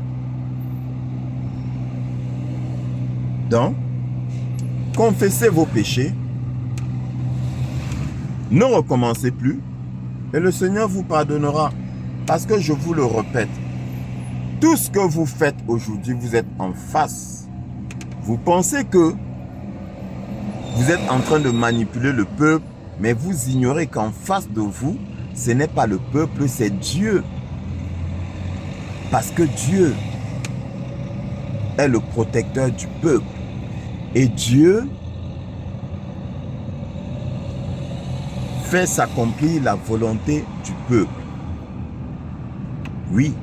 Donc, confessez vos péchés, ne recommencez plus, et le Seigneur vous pardonnera. Parce que je vous le répète, tout ce que vous faites aujourd'hui, vous êtes en face. Vous pensez que vous êtes en train de manipuler le peuple, mais vous ignorez qu'en face de vous, ce n'est pas le peuple, c'est Dieu. Parce que Dieu est le protecteur du peuple. Et Dieu fait s'accomplir la volonté du peuple. Oui.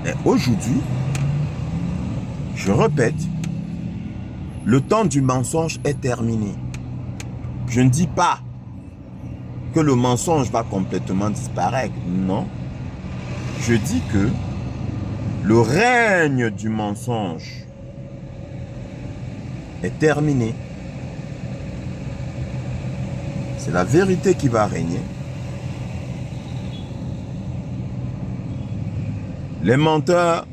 Mais aujourd'hui, je répète, le temps du mensonge est terminé. Je ne dis pas que le mensonge va complètement disparaître. Non. Je dis que le règne du mensonge est terminé. C'est la vérité qui va régner. Les menteurs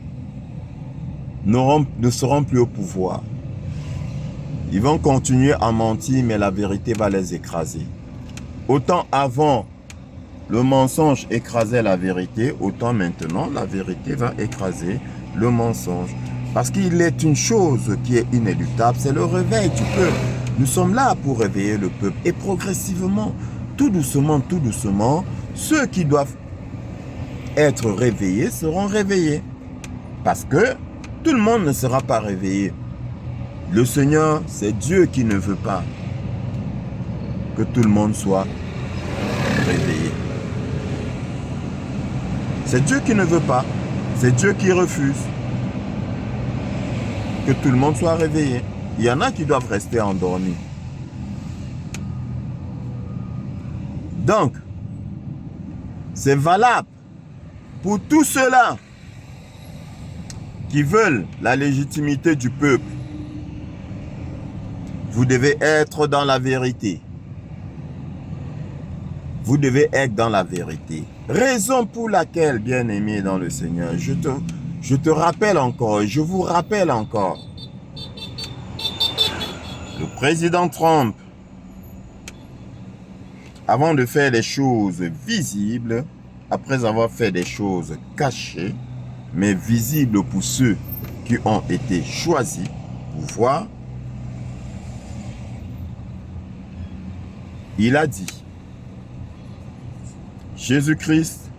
ne seront plus au pouvoir. Ils vont continuer à mentir, mais la vérité va les écraser. Autant avant, le mensonge écrasait la vérité, autant maintenant, la vérité va écraser le mensonge. Parce qu'il est une chose qui est inéluctable, c'est le réveil du peuple. Nous sommes là pour réveiller le peuple. Et progressivement, tout doucement, ceux qui doivent être réveillés seront réveillés. Parce que tout le monde ne sera pas réveillé. Le Seigneur, c'est Dieu qui ne veut pas que tout le monde soit réveillé. C'est Dieu qui ne veut pas. C'est Dieu qui refuse que tout le monde soit réveillé. Il y en a qui doivent rester endormis. Donc, c'est valable pour tous ceux-là qui veulent la légitimité du peuple. Vous devez être dans la vérité. Vous devez être dans la vérité. Raison pour laquelle, bien-aimé dans le Seigneur, je te rappelle encore, je vous rappelle encore, le président Trump, avant de faire des choses visibles, après avoir fait des choses cachées, mais visible pour ceux qui ont été choisis pour voir. Il a dit, Jésus-Christ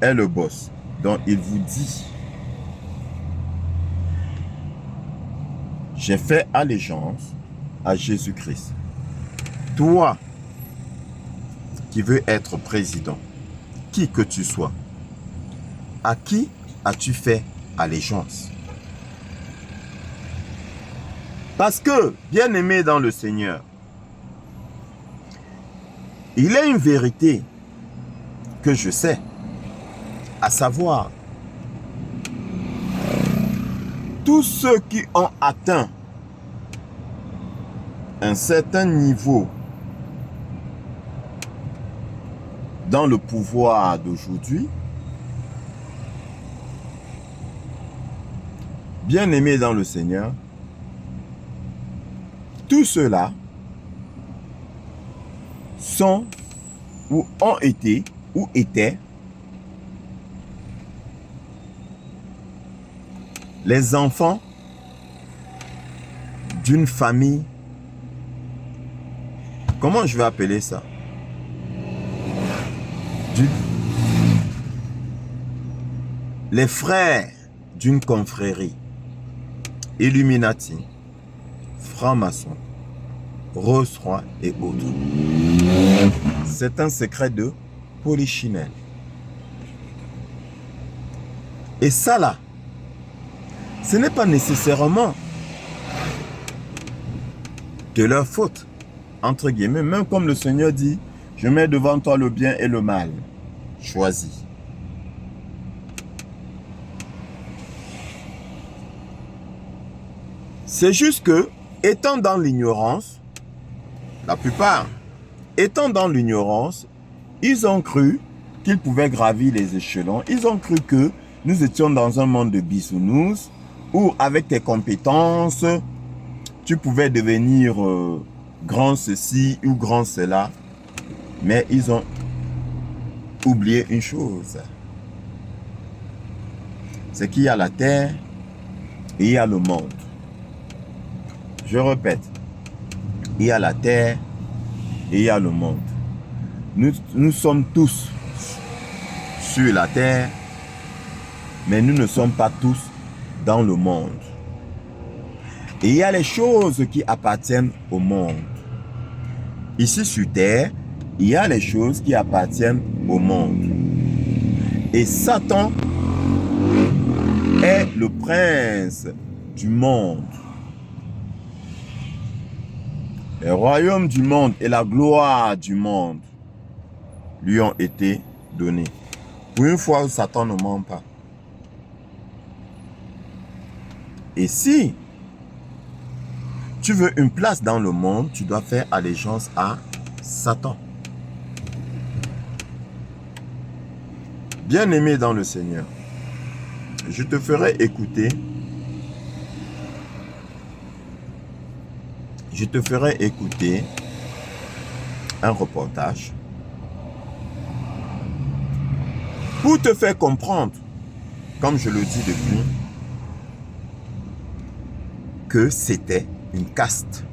est le boss. Donc il vous dit, j'ai fait allégeance à Jésus-Christ. Toi qui veux être président, qui que tu sois, à qui as-tu fait allégeance? Parce que, bien-aimé dans le Seigneur, il est une vérité que je sais, à savoir, tous ceux qui ont atteint un certain niveau dans le pouvoir d'aujourd'hui, bien-aimés dans le Seigneur, tous ceux-là sont ou ont été ou étaient les enfants d'une famille. Comment je vais appeler ça? Les frères d'une confrérie. Illuminati, francs-maçons, Rolls-Royce et autres. C'est un secret de polichinelle. Et ça là, ce n'est pas nécessairement de leur faute, entre guillemets, même comme le Seigneur dit, je mets devant toi le bien et le mal. Choisis. C'est juste que, étant dans l'ignorance, la plupart, étant dans l'ignorance, ils ont cru qu'ils pouvaient gravir les échelons. Ils ont cru que nous étions dans un monde de bisounours, où avec tes compétences, tu pouvais devenir grand ceci ou grand cela. Mais ils ont oublié une chose. C'est qu'il y a la terre et il y a le monde. Je répète, il y a la terre et il y a le monde. Nous sommes tous sur la terre, mais nous ne sommes pas tous dans le monde. Et il y a les choses qui appartiennent au monde. Ici sur terre, il y a les choses qui appartiennent au monde. Et Satan est le prince du monde. Les royaumes du monde et la gloire du monde lui ont été donnés. Pour une fois, Satan ne ment pas. Et si tu veux une place dans le monde, tu dois faire allégeance à Satan. Bien-aimé dans le Seigneur, je te ferai écouter. Je te ferai écouter un reportage pour te faire comprendre, comme je le dis depuis, que c'était une caste,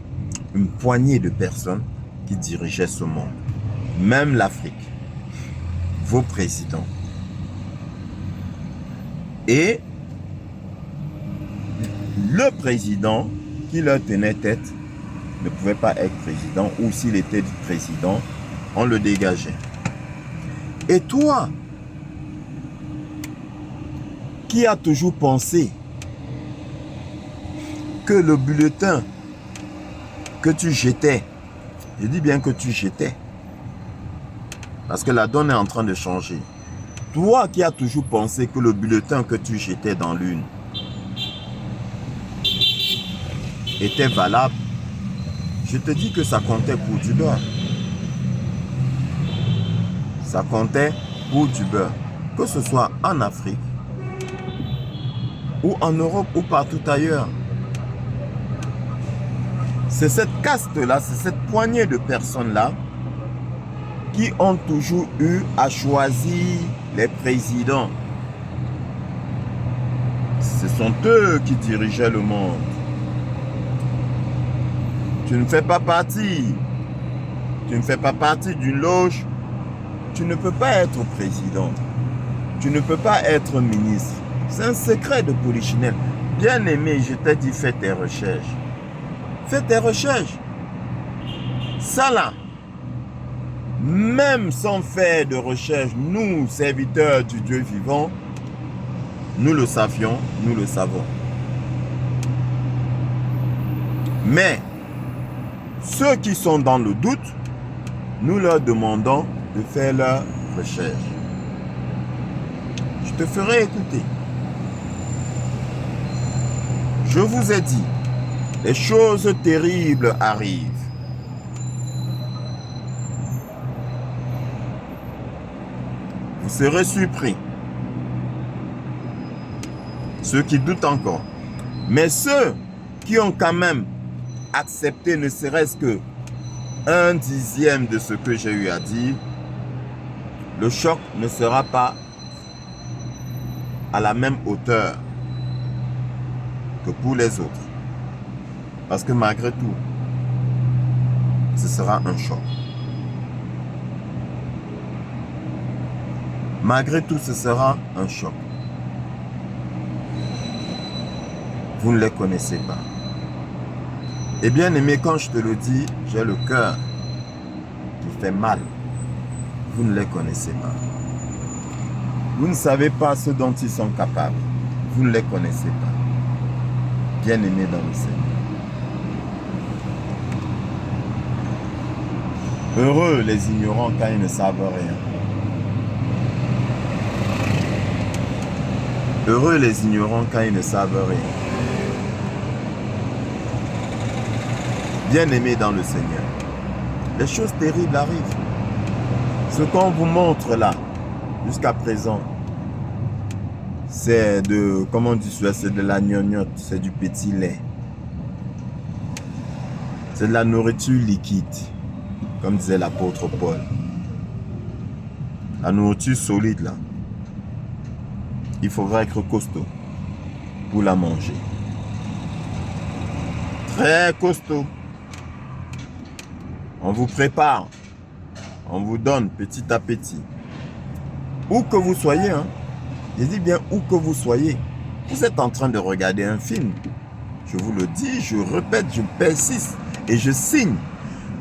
une poignée de personnes qui dirigeaient ce monde. Même l'Afrique, vos présidents. Et le président qui leur tenait tête ne pouvait pas être président, ou s'il était président, on le dégageait. Et toi, qui as toujours pensé que le bulletin que tu jetais, je dis bien que tu jetais, parce que la donne est en train de changer. Toi qui as toujours pensé que le bulletin que tu jetais dans l'urne était valable, je te dis que ça comptait pour du beurre. Ça comptait pour du beurre. Que ce soit en Afrique, ou en Europe, ou partout ailleurs. C'est cette caste-là, c'est cette poignée de personnes-là qui ont toujours eu à choisir les présidents. Ce sont eux qui dirigeaient le monde. Tu ne fais pas partie. Tu ne fais pas partie d'une loge. Tu ne peux pas être président. Tu ne peux pas être ministre. C'est un secret de polichinelle. Bien aimé, je t'ai dit, fais tes recherches. Fais tes recherches. Ça là, même sans faire de recherche, nous, serviteurs du Dieu vivant, nous le savions, nous le savons. Mais, ceux qui sont dans le doute, nous leur demandons de faire leurs recherches. Je te ferai écouter. Je vous ai dit, les choses terribles arrivent. Vous serez surpris. Ceux qui doutent encore. Mais ceux qui ont quand même accepté ne serait-ce que 1/10 de ce que j'ai eu à dire, le choc ne sera pas à la même hauteur que pour les autres. Parce que malgré tout, ce sera un choc. Malgré tout, ce sera un choc. Vous ne les connaissez pas. Et bien aimé, quand je te le dis, j'ai le cœur qui fait mal. Vous ne les connaissez pas. Vous ne savez pas ce dont ils sont capables. Vous ne les connaissez pas. Bien aimé dans le Seigneur. Heureux les ignorants quand ils ne savent rien. Heureux les ignorants quand ils ne savent rien. Bien-aimés dans le Seigneur, les choses terribles arrivent. Ce qu'on vous montre là, jusqu'à présent, c'est de, comment on dit ça, c'est de la gnognotte, c'est du petit lait. C'est de la nourriture liquide, comme disait l'apôtre Paul. La nourriture solide là, il faudra être costaud pour la manger. Très costaud. On vous prépare, on vous donne petit à petit. Où que vous soyez, hein, je dis bien où que vous soyez, vous êtes en train de regarder un film. Je vous le dis, je répète, je persiste et je signe.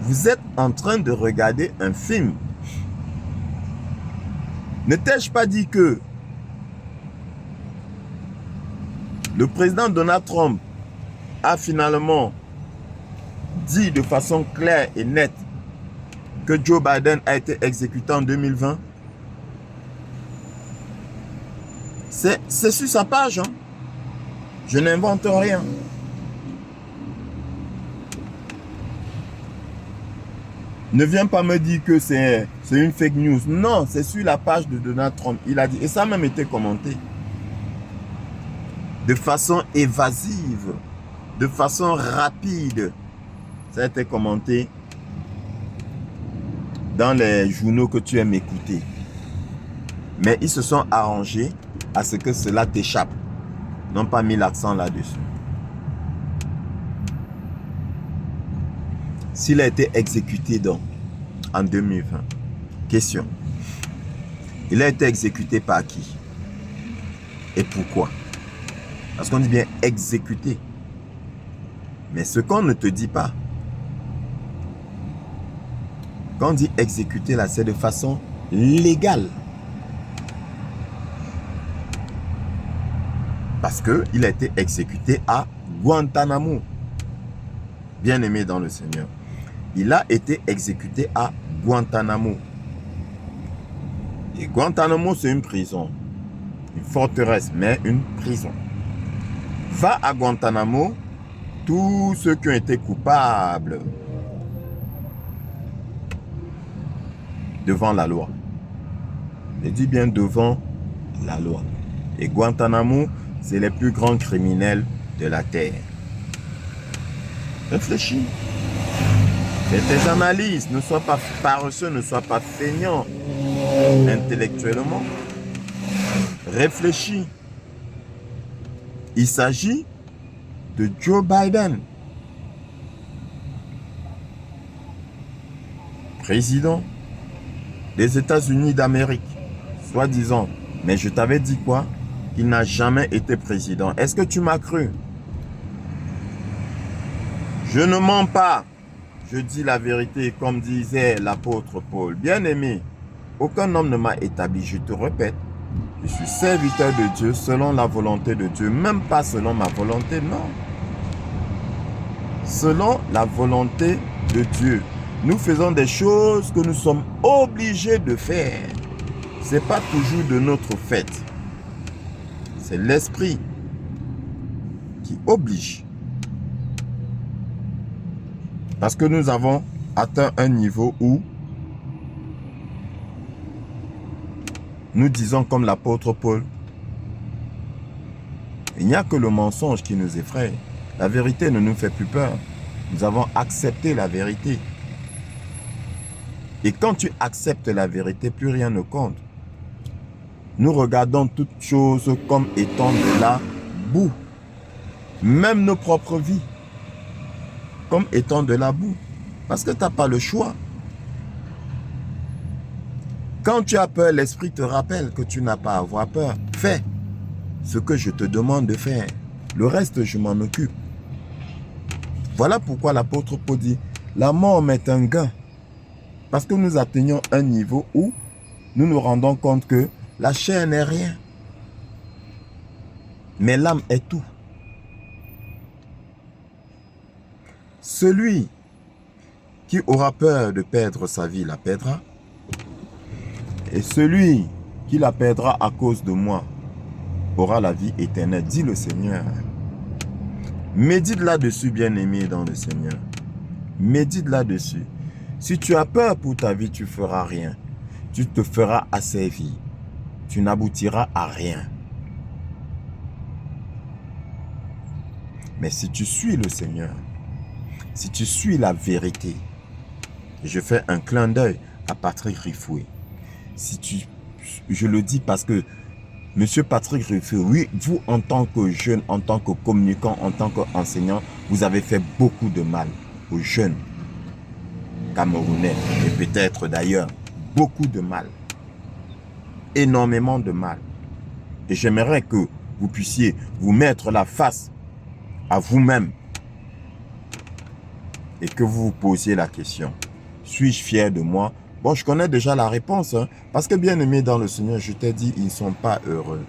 Vous êtes en train de regarder un film. Ne t'ai-je pas dit que le président Donald Trump a finalement dit de façon claire et nette que Joe Biden a été exécuté en 2020? C'est sur sa page. Hein? Je n'invente rien. Ne viens pas me dire que c'est une fake news. Non, c'est sur la page de Donald Trump. Il a dit, et ça a même été commenté. De façon évasive, de façon rapide. Ça a été commenté dans les journaux que tu aimes écouter. Mais ils se sont arrangés à ce que cela t'échappe. Ils n'ont pas mis l'accent là-dessus. S'il a été exécuté donc en 2020, question. Il a été exécuté par qui? Et pourquoi? Parce qu'on dit bien exécuté. Mais ce qu'on ne te dit pas, quand on dit exécuter là, c'est de façon légale. Parce qu'il a été exécuté à Guantanamo. Bien-aimé dans le Seigneur. Il a été exécuté à Guantanamo. Et Guantanamo, c'est une prison. Une forteresse, mais une prison. Va à Guantanamo, tous ceux qui ont été coupables devant la loi. Je dis bien devant la loi. Et Guantanamo, c'est les plus grands criminels de la terre. Réfléchis. Fais tes analyses. Ne sois pas paresseux, ne sois pas feignant intellectuellement. Réfléchis. Il s'agit de Joe Biden, président des États-Unis d'Amérique, soi-disant. Mais je t'avais dit quoi? Il n'a jamais été président. Est-ce que tu m'as cru? Je ne mens pas. Je dis la vérité, comme disait l'apôtre Paul. Bien-aimé, aucun homme ne m'a établi. Je te répète, je suis serviteur de Dieu selon la volonté de Dieu. Même pas selon ma volonté, non. Selon la volonté de Dieu. Nous faisons des choses que nous sommes obligés de faire. Ce n'est pas toujours de notre fait. C'est l'esprit qui oblige. Parce que nous avons atteint un niveau où nous disons comme l'apôtre Paul, il n'y a que le mensonge qui nous effraie. La vérité ne nous fait plus peur. Nous avons accepté la vérité. Et quand tu acceptes la vérité, plus rien ne compte. Nous regardons toutes choses comme étant de la boue. Même nos propres vies. Comme étant de la boue. Parce que tu n'as pas le choix. Quand tu as peur, l'esprit te rappelle que tu n'as pas à avoir peur. Fais ce que je te demande de faire. Le reste, je m'en occupe. Voilà pourquoi l'apôtre Paul dit, la mort m'est un gain. Parce que nous atteignons un niveau où nous nous rendons compte que la chair n'est rien. Mais l'âme est tout. Celui qui aura peur de perdre sa vie la perdra. Et celui qui la perdra à cause de moi aura la vie éternelle, dit le Seigneur. Médite là-dessus, bien-aimé dans le Seigneur. Médite là-dessus. Si tu as peur pour ta vie, tu ne feras rien. Tu te feras asservir. Tu n'aboutiras à rien. Mais si tu suis le Seigneur, si tu suis la vérité, je fais un clin d'œil à Patrick Rifoué. Je le dis parce que M. Patrick Rifoué, oui, vous en tant que jeune, en tant que communicant, en tant qu'enseignant, vous avez fait beaucoup de mal aux jeunes Camerounais et peut-être d'ailleurs beaucoup de mal, énormément de mal. Et j'aimerais que vous puissiez vous mettre la face à vous-même et que vous vous posiez la question, suis-je fier de moi? Bon, je connais déjà la réponse, hein, parce que bien aimé dans le Seigneur, je t'ai dit, ils ne sont pas heureux.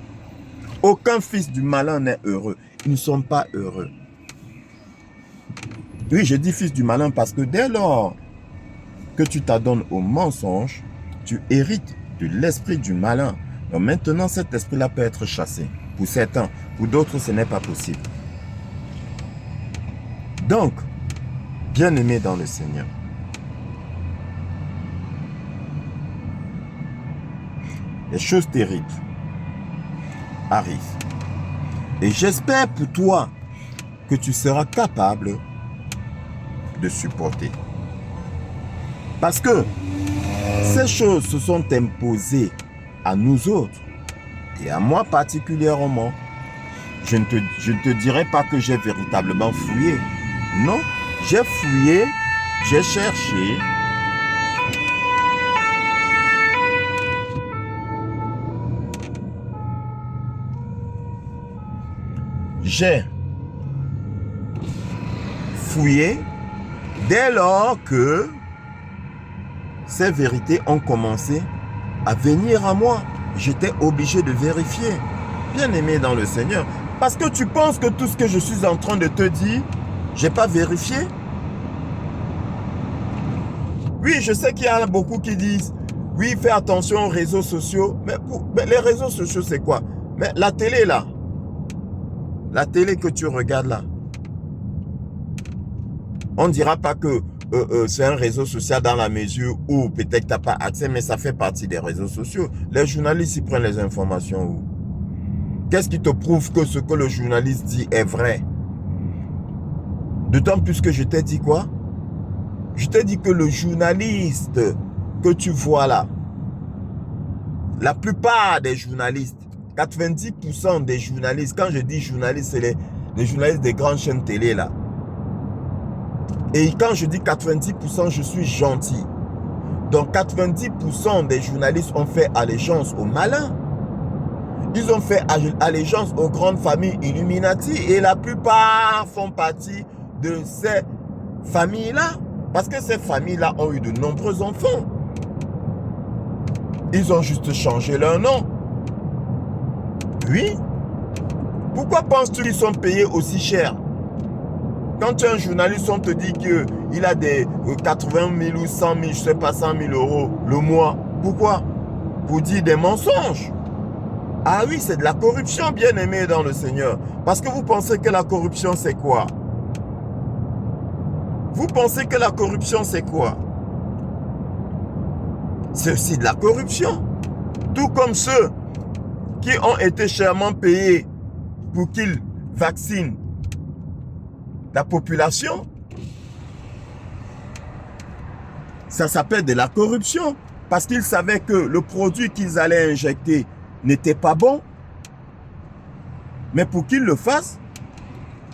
Aucun fils du malin n'est heureux. Ils ne sont pas heureux. Oui, je dis fils du malin parce que dès lors que tu t'adonnes au mensonge, tu hérites de l'esprit du malin. Donc maintenant, cet esprit-là peut être chassé. Pour certains, pour d'autres, ce n'est pas possible. Donc, bien-aimé dans le Seigneur, les choses terribles arrivent. Et j'espère pour toi que tu seras capable de supporter. Parce que ces choses se sont imposées à nous autres et à moi particulièrement. Je ne te dirai pas que j'ai véritablement fouillé. Non, j'ai fouillé, j'ai cherché. J'ai fouillé dès lors que ces vérités ont commencé à venir à moi. J'étais obligé de vérifier. Bien aimé dans le Seigneur. Parce que tu penses que tout ce que je suis en train de te dire, je n'ai pas vérifié. Oui, je sais qu'il y en a beaucoup qui disent, oui, fais attention aux réseaux sociaux. Mais les réseaux sociaux, c'est quoi? Mais la télé, là. La télé que tu regardes, là. On ne dira pas que c'est un réseau social dans la mesure où peut-être tu n'as pas accès, mais ça fait partie des réseaux sociaux. Les journalistes, ils prennent les informations où? Qu'est-ce qui te prouve que ce que le journaliste dit est vrai? D'autant plus que je t'ai dit quoi? Je t'ai dit que le journaliste que tu vois là, la plupart des journalistes, 90% des journalistes, quand je dis journalistes, c'est les journalistes des grandes chaînes télé là. Et quand je dis 90%, je suis gentil. Donc 90% des journalistes ont fait allégeance aux malins. Ils ont fait allégeance aux grandes familles Illuminati et la plupart font partie de ces familles-là. Parce que ces familles-là ont eu de nombreux enfants. Ils ont juste changé leur nom. Oui. Pourquoi penses-tu qu'ils sont payés aussi cher? Quand tu es un journaliste, on te dit qu'il a des 80 000 ou 100 000, je ne sais pas, 100 000 euros le mois. Pourquoi? Pour dire des mensonges. Ah oui, c'est de la corruption, bien aimé dans le Seigneur. Parce que vous pensez que la corruption, c'est quoi? Vous pensez que la corruption, c'est quoi? C'est aussi de la corruption. Tout comme ceux qui ont été chèrement payés pour qu'ils vaccinent la population. Ça s'appelle de la corruption. Parce qu'ils savaient que le produit qu'ils allaient injecter n'était pas bon. Mais pour qu'ils le fassent,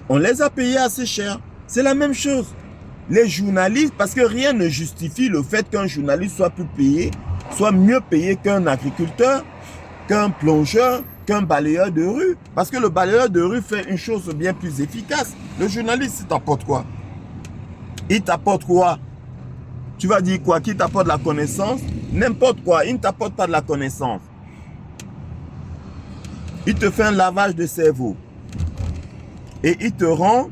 on les a payés assez cher. C'est la même chose. Les journalistes, parce que rien ne justifie le fait qu'un journaliste soit plus payé, soit mieux payé qu'un agriculteur, qu'un plongeur, qu'un balayeur de rue. Parce que le balayeur de rue fait une chose bien plus efficace. Le journaliste, il t'apporte quoi? Il t'apporte quoi? Tu vas dire quoi? Qu'il t'apporte la connaissance? N'importe quoi, il ne t'apporte pas de la connaissance. Il te fait un lavage de cerveau. Et il te rend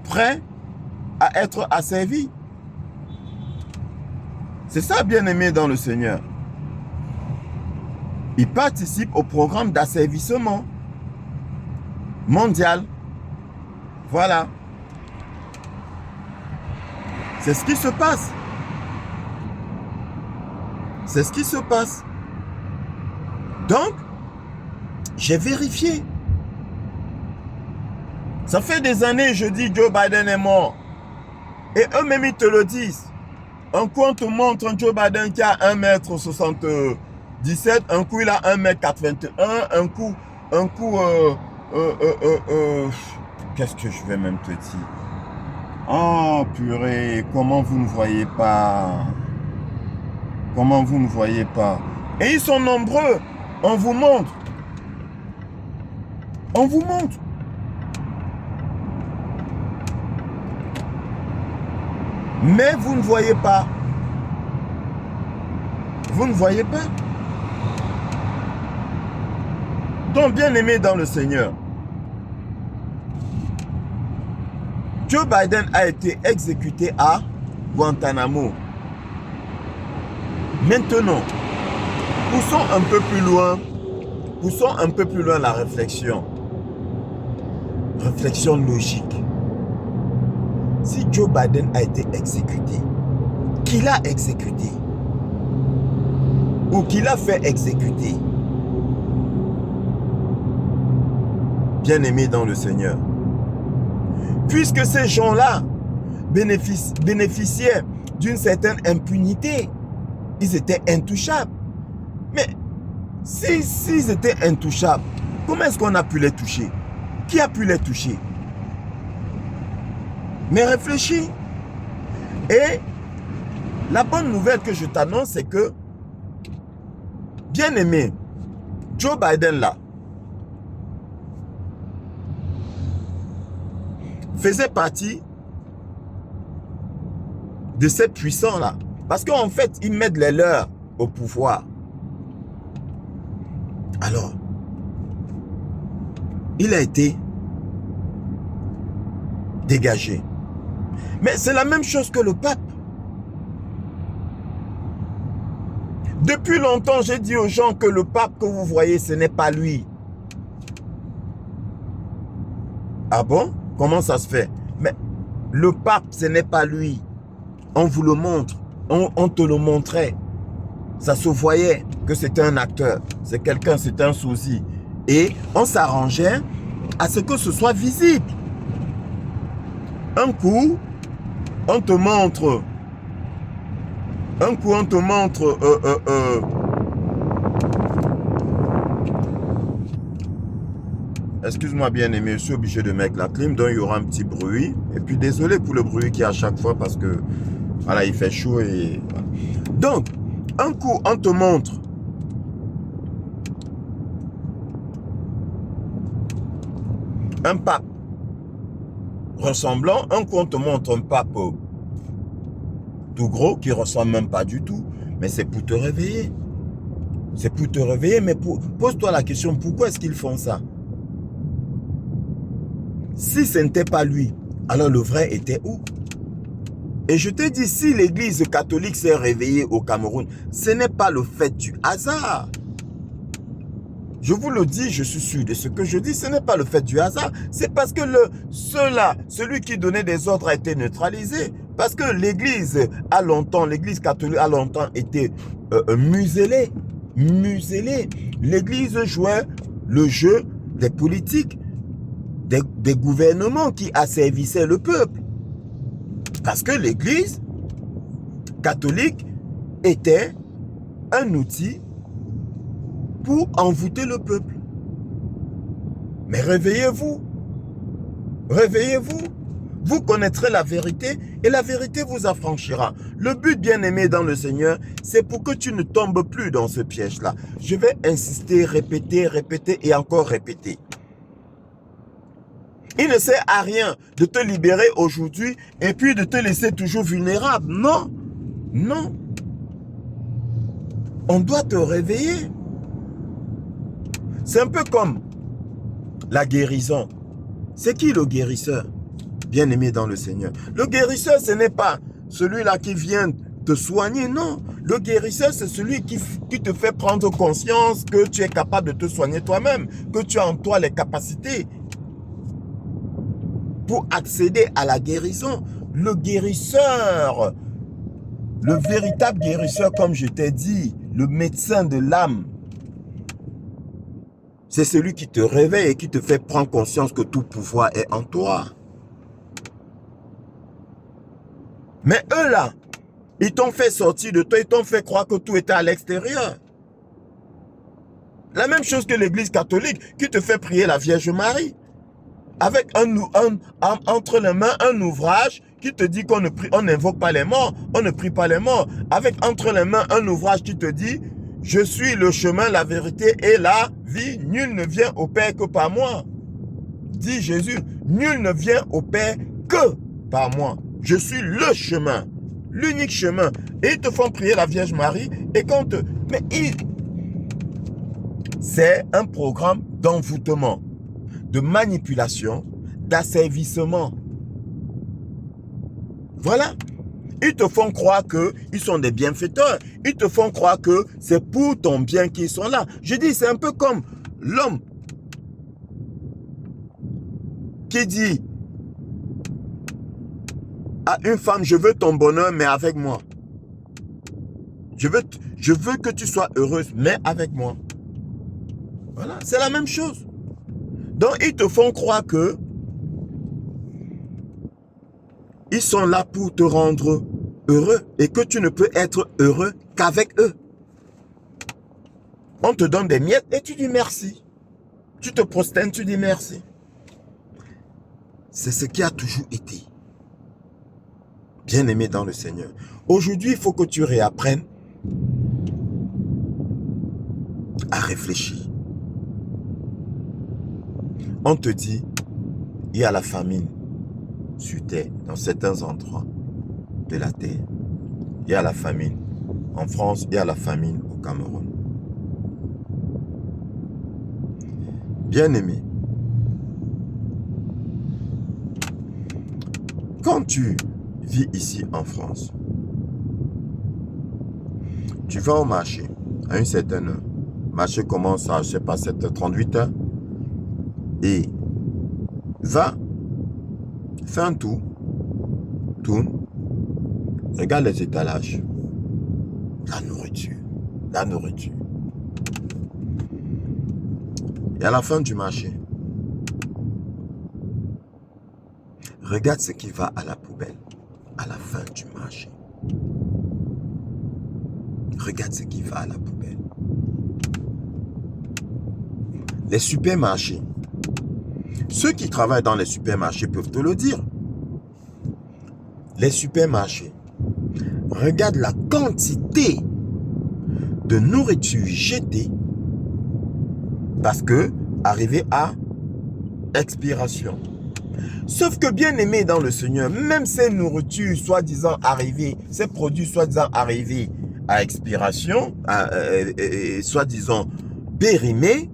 prêt à être asservi. C'est ça, bien-aimé dans le Seigneur. Il participe au programme d'asservissement mondial. Voilà. C'est ce qui se passe. C'est ce qui se passe. Donc, j'ai vérifié. Ça fait des années, je dis Joe Biden est mort. Et eux-mêmes, ils te le disent. Un coup, on te montre un Joe Biden qui a 1,77 m. Un coup, il a 1,81 m. Un coup, qu'est-ce que je vais même te dire? Oh, purée, comment vous ne voyez pas? Comment vous ne voyez pas? Et ils sont nombreux. On vous montre. On vous montre. Mais vous ne voyez pas. Vous ne voyez pas. Donc, bien aimé dans le Seigneur, Joe Biden a été exécuté à Guantanamo. Maintenant, poussons un peu plus loin. Poussons un peu plus loin la réflexion. Réflexion logique. Si Joe Biden a été exécuté, qui l'a exécuté ou qui l'a fait exécuter, bien-aimé dans le Seigneur, puisque ces gens-là bénéficiaient d'une certaine impunité, ils étaient intouchables. Mais s'ils étaient intouchables, comment est-ce qu'on a pu les toucher? Qui a pu les toucher? Mais réfléchis. Et la bonne nouvelle que je t'annonce, c'est que, bien aimé, Joe Biden là, faisait partie de ces puissants-là. Parce qu'en fait, ils mettent les leurs au pouvoir. Alors, il a été dégagé. Mais c'est la même chose que le pape. Depuis longtemps, j'ai dit aux gens que le pape que vous voyez, ce n'est pas lui. Ah bon? Comment ça se fait? Mais le pape, ce n'est pas lui. On vous le montre. On te le montrait. Ça se voyait que c'était un acteur. C'est quelqu'un, c'est un sosie. Et on s'arrangeait à ce que ce soit visible. Un coup, on te montre. Un coup, on te montre Excuse-moi bien aimé, je suis obligé de mettre la clim, donc il y aura un petit bruit. Et puis désolé pour le bruit qu'il y a à chaque fois parce que voilà, il fait chaud et... Voilà. Donc, un coup, on te montre un pape ressemblant, un coup, on te montre un pape tout gros qui ressemble même pas du tout. Mais c'est pour te réveiller. C'est pour te réveiller, mais pose-toi la question, pourquoi est-ce qu'ils font ça? Si ce n'était pas lui, alors le vrai était où? Et je te dis, si l'église catholique s'est réveillée au Cameroun, ce n'est pas le fait du hasard. Je vous le dis, je suis sûr de ce que je dis, ce n'est pas le fait du hasard. C'est parce que celui qui donnait des ordres a été neutralisé. Parce que l'église a longtemps, l'église catholique a longtemps été muselée. L'église jouait le jeu des politiques, des gouvernements qui asservissaient le peuple. Parce que l'église catholique était un outil pour envoûter le peuple. Mais réveillez-vous. Réveillez-vous. Vous connaîtrez la vérité et la vérité vous affranchira. Le but, bien-aimé dans le Seigneur, c'est pour que tu ne tombes plus dans ce piège-là. Je vais insister, répéter, répéter et encore répéter. Il ne sert à rien de te libérer aujourd'hui et puis de te laisser toujours vulnérable. Non, non. On doit te réveiller. C'est un peu comme la guérison. C'est qui le guérisseur? Bien-aimé dans le Seigneur. Le guérisseur, ce n'est pas celui-là qui vient te soigner, non. Le guérisseur, c'est celui qui te fait prendre conscience que tu es capable de te soigner toi-même, que tu as en toi les capacités pour accéder à la guérison. Le guérisseur, le véritable guérisseur, comme je t'ai dit, le médecin de l'âme, c'est celui qui te réveille et qui te fait prendre conscience que tout pouvoir est en toi. Mais eux là, ils t'ont fait sortir de toi, ils t'ont fait croire que tout était à l'extérieur. La même chose que l'église catholique qui te fait prier la Vierge Marie. Avec entre les mains un ouvrage qui te dit qu'on n'invoque pas les morts, on ne prie pas les morts. Avec entre les mains un ouvrage qui te dit « Je suis le chemin, la vérité et la vie. Nul ne vient au Père que par moi. » Dit Jésus, nul ne vient au Père que par moi. Je suis le chemin, l'unique chemin. Et ils te font prier la Vierge Marie et quand te... Mais c'est un programme d'envoûtement, de manipulation, d'asservissement. Voilà. Ils te font croire qu'ils sont des bienfaiteurs. Ils te font croire que c'est pour ton bien qu'ils sont là. Je dis, c'est un peu comme l'homme qui dit à une femme, je veux ton bonheur, mais avec moi. Je veux que tu sois heureuse, mais avec moi. Voilà, c'est la même chose. Donc, ils te font croire que ils sont là pour te rendre heureux et que tu ne peux être heureux qu'avec eux. On te donne des miettes et tu dis merci. Tu te prosternes, tu dis merci. C'est ce qui a toujours été. Bien-aimé dans le Seigneur. Aujourd'hui, il faut que tu réapprennes à réfléchir. On te dit, il y a la famine sur terre, dans certains endroits de la terre. Il y a la famine. En France, il y a la famine au Cameroun. Bien-aimé, quand tu vis ici en France, tu vas au marché à une certaine heure. Le marché commence à, je ne sais pas, 7h30, 8h. Et va, fais un tour, tourne, regarde les étalages, la nourriture. Et à la fin du marché, regarde ce qui va à la poubelle, à la fin du marché. Regarde ce qui va à la poubelle. Les supermarchés, Ceux qui travaillent dans les supermarchés peuvent te le dire. Les supermarchés, regarde la quantité de nourriture jetée parce que arrivé à expiration. Sauf que bien aimé dans le Seigneur, même ces nourritures soi-disant arrivées, ces produits soi-disant arrivés à expiration, soi-disant périmés,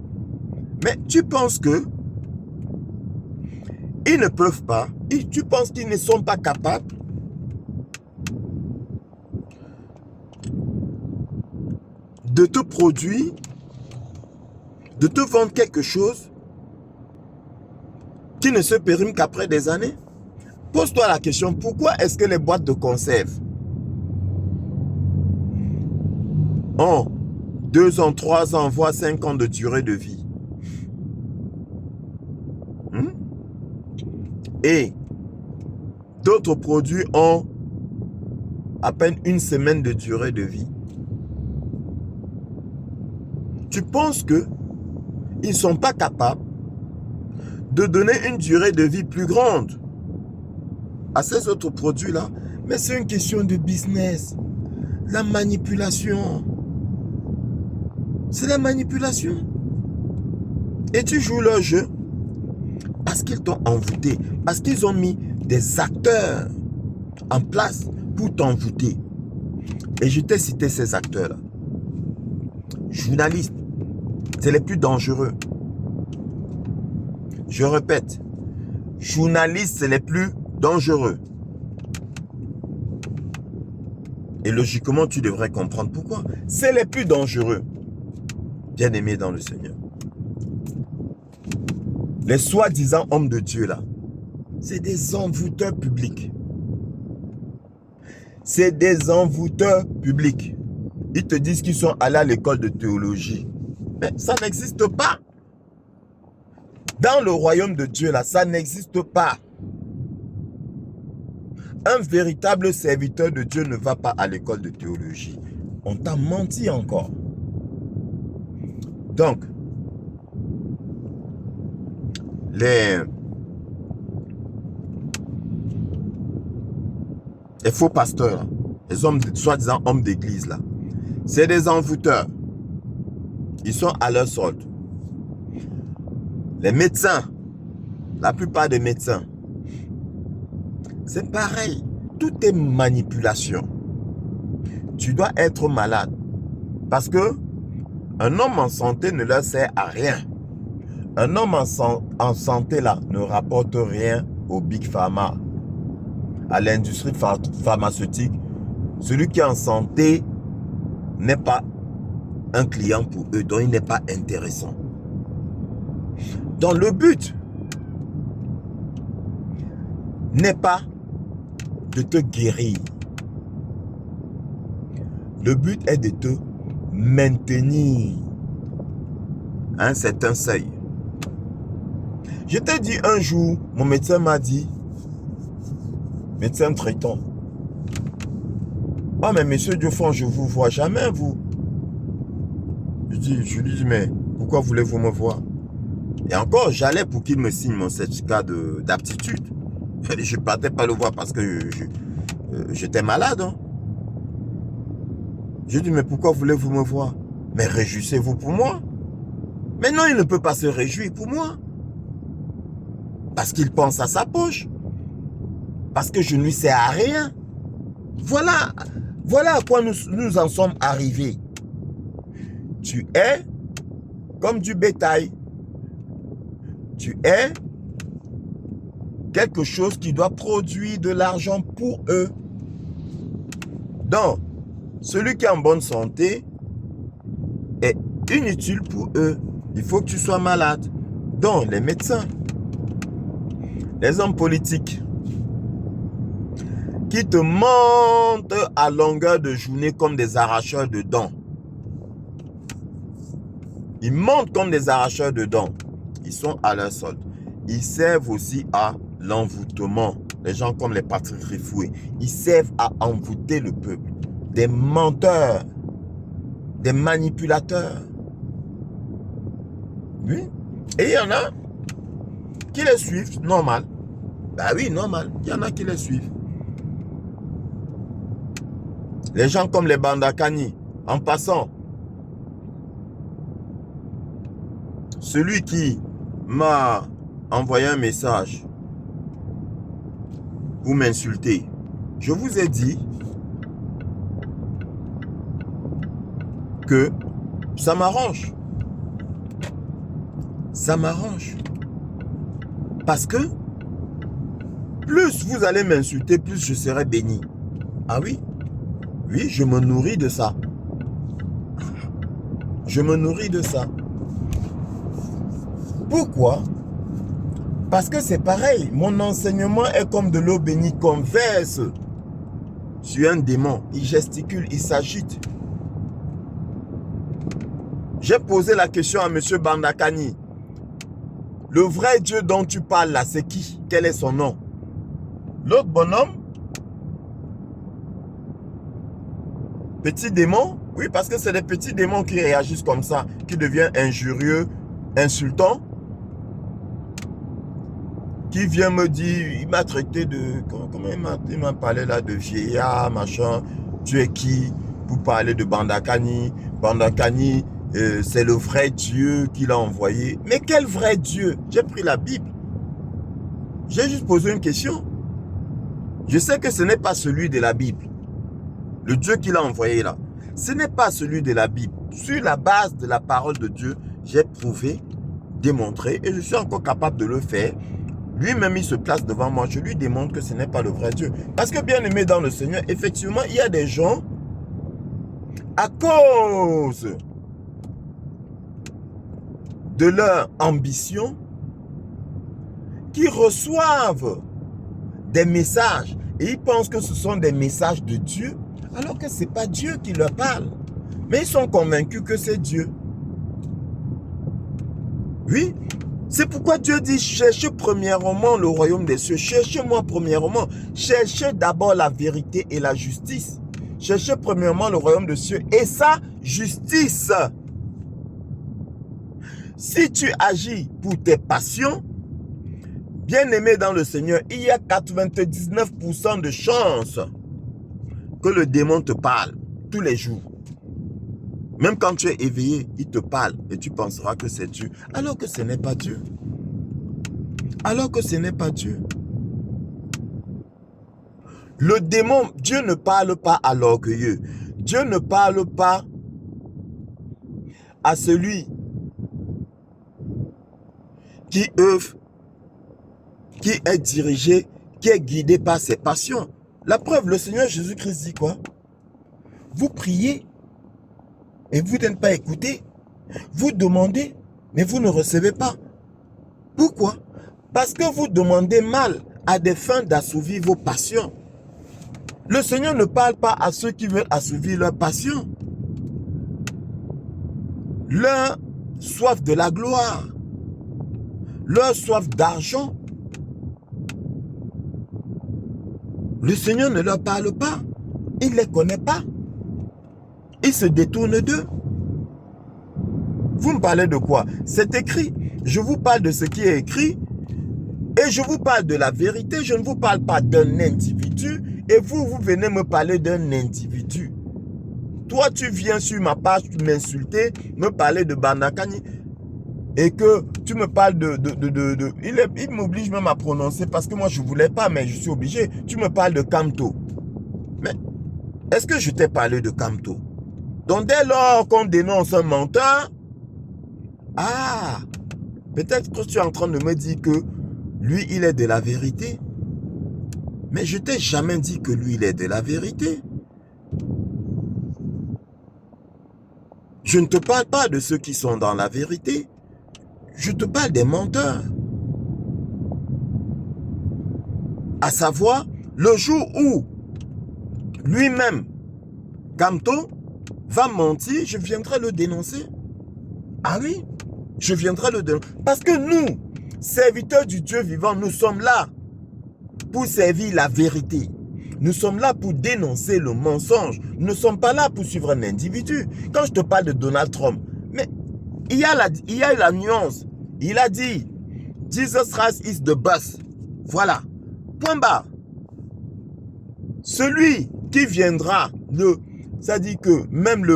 mais tu penses que ils ne peuvent pas, tu penses qu'ils ne sont pas capables de te produire, de te vendre quelque chose qui ne se périme qu'après des années? Pose-toi la question, pourquoi est-ce que les boîtes de conserve ont 2 ans, 3 ans, voire 5 ans de durée de vie? Et d'autres produits ont à peine 1 semaine de durée de vie. Tu penses que ils ne sont pas capables de donner une durée de vie plus grande à ces autres produits-là? Mais c'est une question de business. La manipulation. C'est la manipulation. Et tu joues leur jeu parce qu'ils t'ont envoûté, parce qu'ils ont mis des acteurs en place pour t'envoûter. Et je t'ai cité ces acteurs-là. Journalistes, c'est les plus dangereux. Je répète, journalistes, c'est les plus dangereux. Et logiquement, tu devrais comprendre pourquoi. C'est les plus dangereux. Bien-aimés dans le Seigneur. Les soi-disant hommes de Dieu là, c'est des envoûteurs publics. C'est des envoûteurs publics. Ils te disent qu'ils sont allés à l'école de théologie. Mais ça n'existe pas. Dans le royaume de Dieu là, ça n'existe pas. Un véritable serviteur de Dieu ne va pas à l'école de théologie. On t'a menti encore. Donc, les faux pasteurs, les hommes, soi-disant hommes d'église là, c'est des envoûteurs. Ils sont à leur solde. Les médecins, la plupart des médecins, c'est pareil. Tout est manipulation. Tu dois être malade. Parce que un homme en santé ne leur sert à rien. Un homme en santé là ne rapporte rien au Big Pharma, à l'industrie pharmaceutique. Celui qui est en santé n'est pas un client pour eux, donc il n'est pas intéressant. Donc le but n'est pas de te guérir. Le but est de te maintenir à un certain seuil. Je t'ai dit un jour, mon médecin m'a dit, médecin traitant, ah mais monsieur Diofon, je ne vous vois jamais vous. Je lui dis, mais pourquoi voulez-vous me voir? Et encore, j'allais pour qu'il me signe mon certificat d'aptitude. Je ne partais pas le voir parce que j'étais malade. Hein. Je dis, mais pourquoi voulez-vous me voir? Mais réjouissez-vous pour moi. Mais non, il ne peut pas se réjouir pour moi. Parce qu'il pense à sa poche. Parce que je ne lui sers à rien. Voilà à quoi nous en sommes arrivés. Tu es comme du bétail. Tu es quelque chose qui doit produire de l'argent pour eux. Donc, celui qui est en bonne santé est inutile pour eux. Il faut que tu sois malade. Donc, les médecins, les hommes politiques qui te mentent à longueur de journée comme des arracheurs de dents. Ils mentent comme des arracheurs de dents. Ils sont à leur solde. Ils servent aussi à l'envoûtement. Les gens comme les Patrick Rifoué, ils servent à envoûter le peuple. Des menteurs, des manipulateurs. Oui. Et il y en a qui les suivent, normal. Bah oui, normal. Il y en a qui les suivent. Les gens comme les Bandakani, en passant, celui qui m'a envoyé un message pour m'insulter, je vous ai dit que ça m'arrange. Ça m'arrange. Parce que plus vous allez m'insulter, plus je serai béni. Ah oui? Oui, je me nourris de ça. Je me nourris de ça. Pourquoi? Parce que c'est pareil. Mon enseignement est comme de l'eau bénie qu'on verse sur un démon. Il gesticule, il s'agite. J'ai posé la question à M. Bandakani. Le vrai Dieu dont tu parles là, c'est qui? Quel est son nom? L'autre bonhomme? Petit démon? Oui, parce que c'est des petits démons qui réagissent comme ça, qui deviennent injurieux, insultants. Qui vient me dire, il m'a traité de... Comment il m'a parlé là de vieillard, machin. Tu es qui pour parler de Bandakani? Bandakani, c'est le vrai Dieu qui l'a envoyé. Mais quel vrai Dieu? J'ai pris la Bible. J'ai juste posé une question. Je sais que ce n'est pas celui de la Bible. Le Dieu qui l'a envoyé là. Ce n'est pas celui de la Bible. Sur la base de la parole de Dieu, j'ai prouvé, démontré, et je suis encore capable de le faire. Lui-même, il se place devant moi. Je lui démontre que ce n'est pas le vrai Dieu. Parce que bien aimé dans le Seigneur, effectivement, il y a des gens, à cause de leur ambition, qui reçoivent des messages. Et ils pensent que ce sont des messages de Dieu, alors que ce n'est pas Dieu qui leur parle. Mais ils sont convaincus que c'est Dieu. Oui. C'est pourquoi Dieu dit, cherchez premièrement le royaume des cieux. Cherchez-moi premièrement. Cherchez d'abord la vérité et la justice. Cherchez premièrement le royaume des cieux et sa justice. Si tu agis pour tes passions, bien-aimé dans le Seigneur, il y a 99% de chances que le démon te parle tous les jours. Même quand tu es éveillé, il te parle et tu penseras que c'est Dieu. Alors que ce n'est pas Dieu. Alors que ce n'est pas Dieu. Le démon, Dieu ne parle pas à l'orgueilleux. Dieu ne parle pas à celui qui œuvre, qui est dirigé, qui est guidé par ses passions. La preuve, le Seigneur Jésus-Christ dit quoi? Vous priez et vous n'êtes pas écouté. Vous demandez, mais vous ne recevez pas. Pourquoi? Parce que vous demandez mal à des fins d'assouvir vos passions. Le Seigneur ne parle pas à ceux qui veulent assouvir leurs passions. Leur soif de la gloire, leur soif d'argent. Le Seigneur ne leur parle pas. Il ne les connaît pas. Il se détourne d'eux. Vous me parlez de quoi? C'est écrit. Je vous parle de ce qui est écrit. Et je vous parle de la vérité. Je ne vous parle pas d'un individu. Et vous venez me parler d'un individu. Toi, tu viens sur ma page, tu m'insulter, me parler de Bandakani. Et que tu me parles il m'oblige même à prononcer parce que moi, je ne voulais pas, mais je suis obligé. Tu me parles de Kamto. Mais est-ce que je t'ai parlé de Kamto? Donc, dès lors qu'on dénonce un menteur, ah, peut-être que tu es en train de me dire que lui, il est de la vérité. Mais je t'ai jamais dit que lui, il est de la vérité. Je ne te parle pas de ceux qui sont dans la vérité. Je te parle des menteurs. À savoir, le jour où lui-même, Kamto, va mentir, je viendrai le dénoncer. Ah oui, je viendrai le dénoncer. Parce que nous, serviteurs du Dieu vivant, nous sommes là pour servir la vérité. Nous sommes là pour dénoncer le mensonge. Nous ne sommes pas là pour suivre un individu. Quand je te parle de Donald Trump, mais il y a la nuance. Il a dit, Jesus Christ is the best. Voilà. Point barre. Celui qui viendra, ça dit que même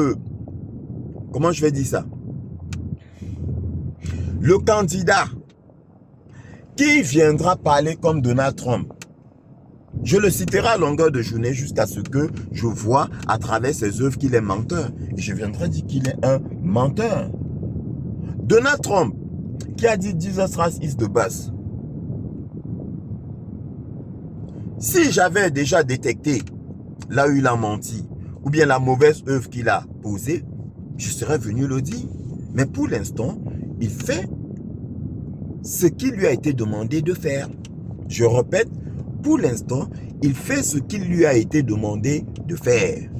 comment je vais dire ça? Le candidat qui viendra parler comme Donald Trump, je le citerai à longueur de journée jusqu'à ce que je vois à travers ses œuvres qu'il est menteur. Et je viendrai dire qu'il est un menteur. Donald Trump, qui a dit Jesus Christ is the best. Si j'avais déjà détecté là où il a menti, ou bien la mauvaise œuvre qu'il a posée, je serais venu le dire. Mais pour l'instant, il fait ce qui lui a été demandé de faire. Je répète, pour l'instant, il fait ce qu'il lui a été demandé de faire.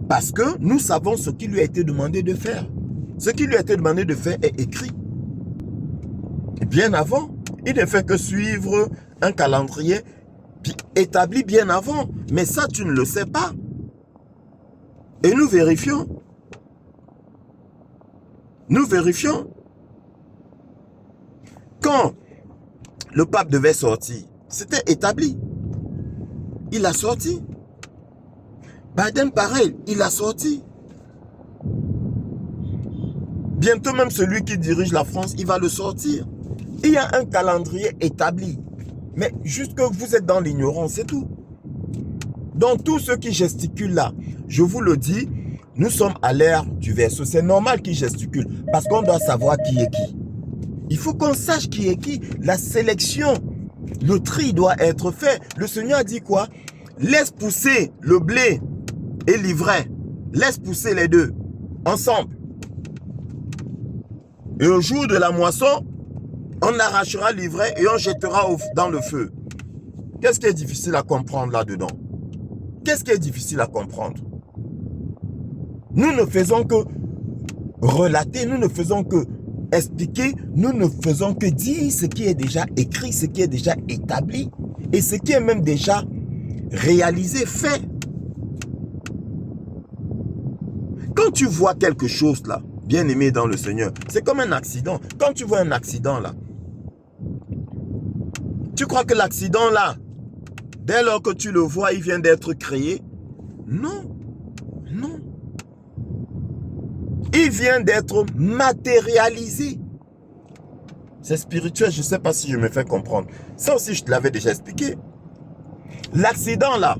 Parce que nous savons ce qui lui a été demandé de faire. Ce qui lui a été demandé de faire est écrit. Bien avant, il ne fait que suivre un calendrier établi bien avant. Mais ça, tu ne le sais pas. Et nous vérifions. Nous vérifions. Quand le pape devait sortir, c'était établi. Il a sorti. Biden, pareil, il a sorti. Bientôt même celui qui dirige la France, il va le sortir. Il y a un calendrier établi. Mais juste que vous êtes dans l'ignorance, c'est tout. Donc tous ceux qui gesticulent là, je vous le dis, nous sommes à l'ère du verseau. C'est normal qu'ils gesticulent parce qu'on doit savoir qui est qui. Il faut qu'on sache qui est qui. La sélection, le tri doit être fait. Le Seigneur dit quoi? Laisse pousser le blé et l'ivraie. Laisse pousser les deux ensemble. Et au jour de la moisson, on arrachera l'ivraie et on jettera dans le feu. Qu'est-ce qui est difficile à comprendre là-dedans? Qu'est-ce qui est difficile à comprendre? Nous ne faisons que relater, nous ne faisons que expliquer, nous ne faisons que dire ce qui est déjà écrit, ce qui est déjà établi et ce qui est même déjà réalisé, fait. Quand tu vois quelque chose là, bien-aimé dans le Seigneur, c'est comme un accident. Quand tu vois un accident là, tu crois que l'accident là, dès lors que tu le vois, il vient d'être créé? Non, non. Il vient d'être matérialisé. C'est spirituel, je ne sais pas si je me fais comprendre. Ça aussi, je te l'avais déjà expliqué. L'accident là,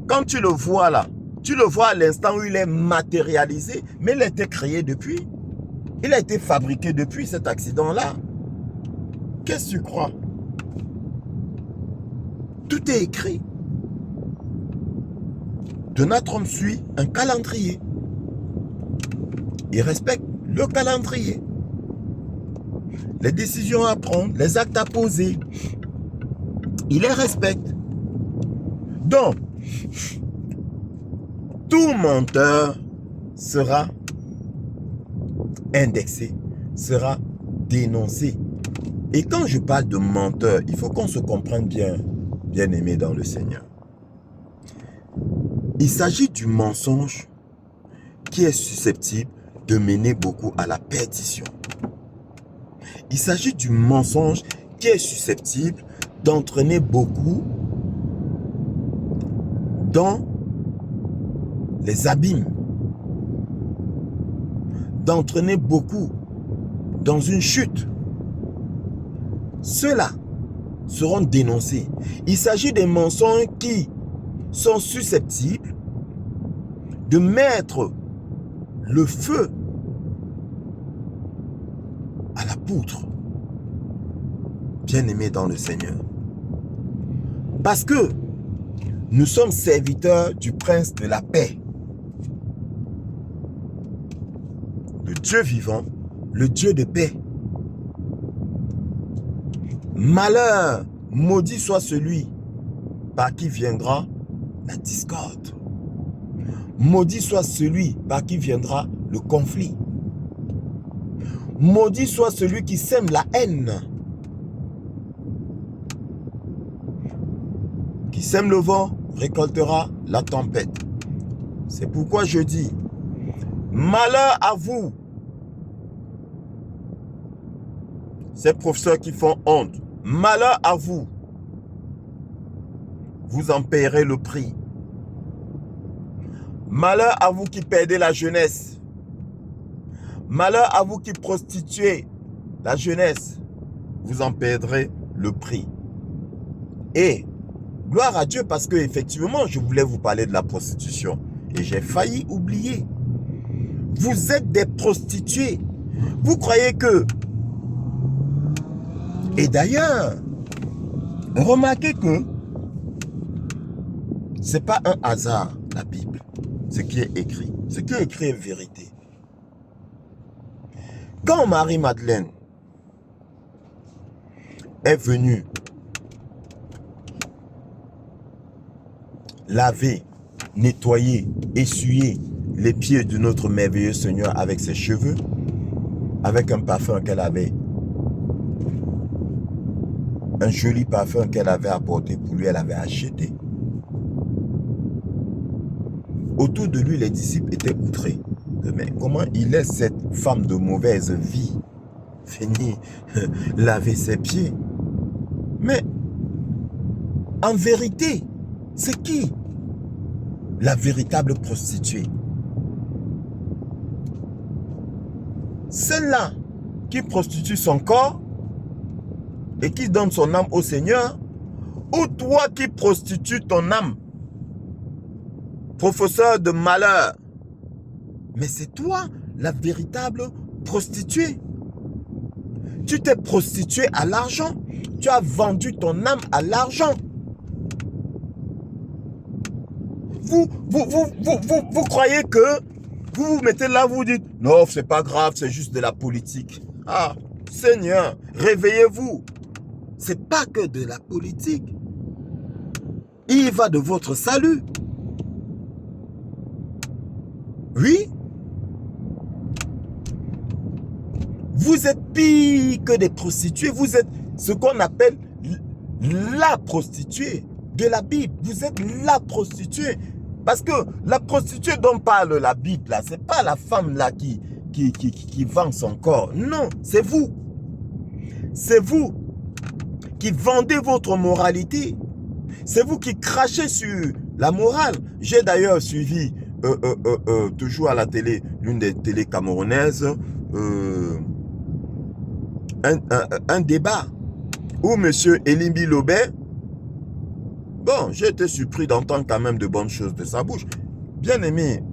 quand tu le vois là, tu le vois à l'instant où il est matérialisé, mais il a été créé depuis. Il a été fabriqué depuis cet accident-là. Qu'est-ce que tu crois? Tout est écrit. Donald Trump suit un calendrier. Il respecte le calendrier. Les décisions à prendre, les actes à poser, il les respecte. Donc, tout menteur sera indexé, sera dénoncé. Et quand je parle de menteur, il faut qu'on se comprenne bien, bien aimé dans le Seigneur. Il s'agit du mensonge qui est susceptible de mener beaucoup à la perdition. Il s'agit du mensonge qui est susceptible d'entraîner beaucoup dans les abîmes, d'entraîner beaucoup dans une chute. Ceux-là seront dénoncés. Il s'agit des mensonges qui sont susceptibles de mettre le feu à la poutre. Bien-aimés dans le Seigneur. Parce que nous sommes serviteurs du prince de la paix. Le Dieu vivant, le Dieu de paix. Malheur, maudit soit celui par qui viendra la discorde. Maudit soit celui par qui viendra le conflit. Maudit soit celui qui sème la haine. Qui sème le vent récoltera la tempête. C'est pourquoi je dis, malheur à vous ces professeurs qui font honte, malheur à vous. Vous en payerez le prix. Malheur à vous qui perdez la jeunesse. Malheur à vous qui prostituez la jeunesse. Vous en perdrez le prix. Et gloire à Dieu parce que effectivement, je voulais vous parler de la prostitution. Et j'ai failli oublier. Vous êtes des prostituées. Vous croyez que... Et d'ailleurs, remarquez que ce n'est pas un hasard, la Bible, ce qui est écrit. Ce qui est écrit est vérité. Quand Marie-Madeleine est venue laver, nettoyer, essuyer les pieds de notre merveilleux Seigneur avec ses cheveux, avec un parfum qu'elle avait, un joli parfum qu'elle avait apporté pour lui, elle avait acheté. Autour de lui, les disciples étaient outrés. Mais comment il est cette femme de mauvaise vie venir laver ses pieds? Mais en vérité, c'est qui la véritable prostituée? Celle-là qui prostitue son corps et qui donne son âme au Seigneur, ou toi qui prostitues ton âme, professeur de malheur? Mais c'est toi la véritable prostituée. Tu t'es prostitué à l'argent. Tu as vendu ton âme à l'argent. Vous croyez que vous vous mettez là, vous dites, non, c'est pas grave, c'est juste de la politique. Ah, Seigneur, réveillez-vous. C'est pas que de la politique. Il y va de votre salut. Oui. Vous êtes pire que des prostituées. Vous êtes ce qu'on appelle la prostituée de la Bible. Vous êtes la prostituée. Parce que la prostituée dont parle la Bible, ce n'est pas la femme là qui vend son corps. Non, c'est vous. C'est vous qui vendez votre moralité. C'est vous qui crachez sur la morale. J'ai d'ailleurs suivi, toujours à la télé, l'une des télés camerounaises, un débat où M. Elimbi Lobé, bon, j'ai été surpris d'entendre quand même de bonnes choses de sa bouche. Bien aimé,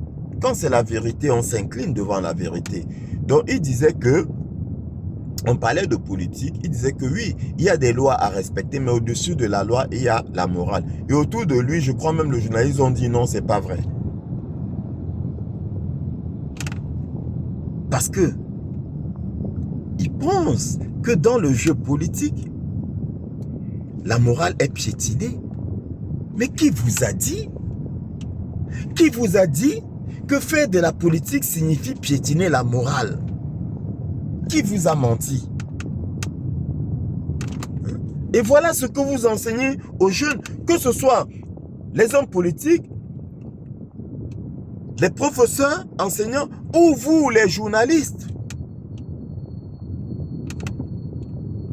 quand c'est la vérité, on s'incline devant la vérité. Donc, il disait que, on parlait de politique, il disait que oui, il y a des lois à respecter, mais au-dessus de la loi, il y a la morale. Et autour de lui, je crois même les journalistes ont dit non, c'est pas vrai. Parce que, ils pensent que dans le jeu politique, la morale est piétinée. Mais qui vous a dit? Qui vous a dit que faire de la politique signifie piétiner la morale? Qui vous a menti? Et voilà ce que vous enseignez aux jeunes, que ce soit les hommes politiques, les professeurs, enseignants, ou vous, les journalistes.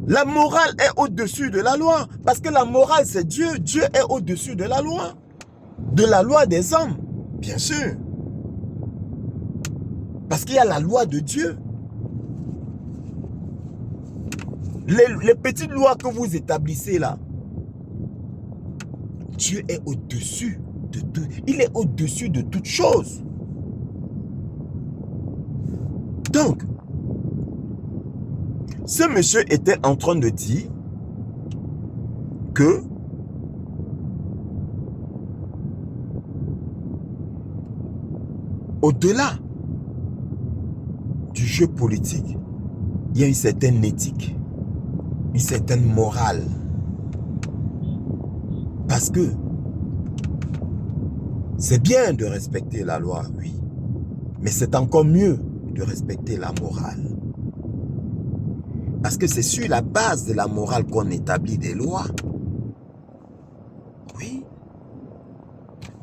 La morale est au-dessus de la loi. Parce que la morale, c'est Dieu. Dieu est au-dessus de la loi. De la loi des hommes, bien sûr. Parce qu'il y a la loi de Dieu. Les petites lois que vous établissez là, Dieu est au-dessus de tout. Il est au-dessus de toute chose. Donc, ce monsieur était en train de dire que au-delà du jeu politique, il y a une certaine éthique, une certaine morale. Parce que c'est bien de respecter la loi, oui, mais c'est encore mieux de respecter la morale. Parce que c'est sur la base de la morale qu'on établit des lois. Oui.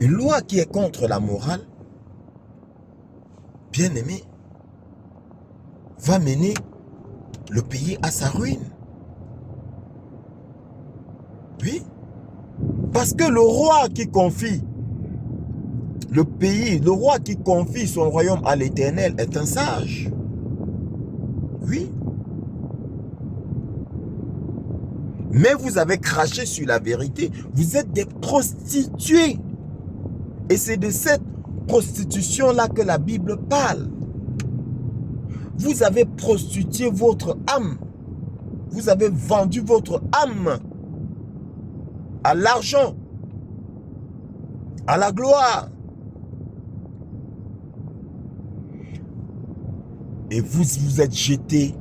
Une loi qui est contre la morale, bien aimé, va mener le pays à sa ruine. Oui. Parce que le roi qui confie le pays, le roi qui confie son royaume à l'Éternel est un sage. Oui. Mais vous avez craché sur la vérité. Vous êtes des prostituées. Et c'est de cette prostitution-là que la Bible parle. Vous avez prostitué votre âme. Vous avez vendu votre âme à l'argent, à la gloire. Et vous vous êtes jeté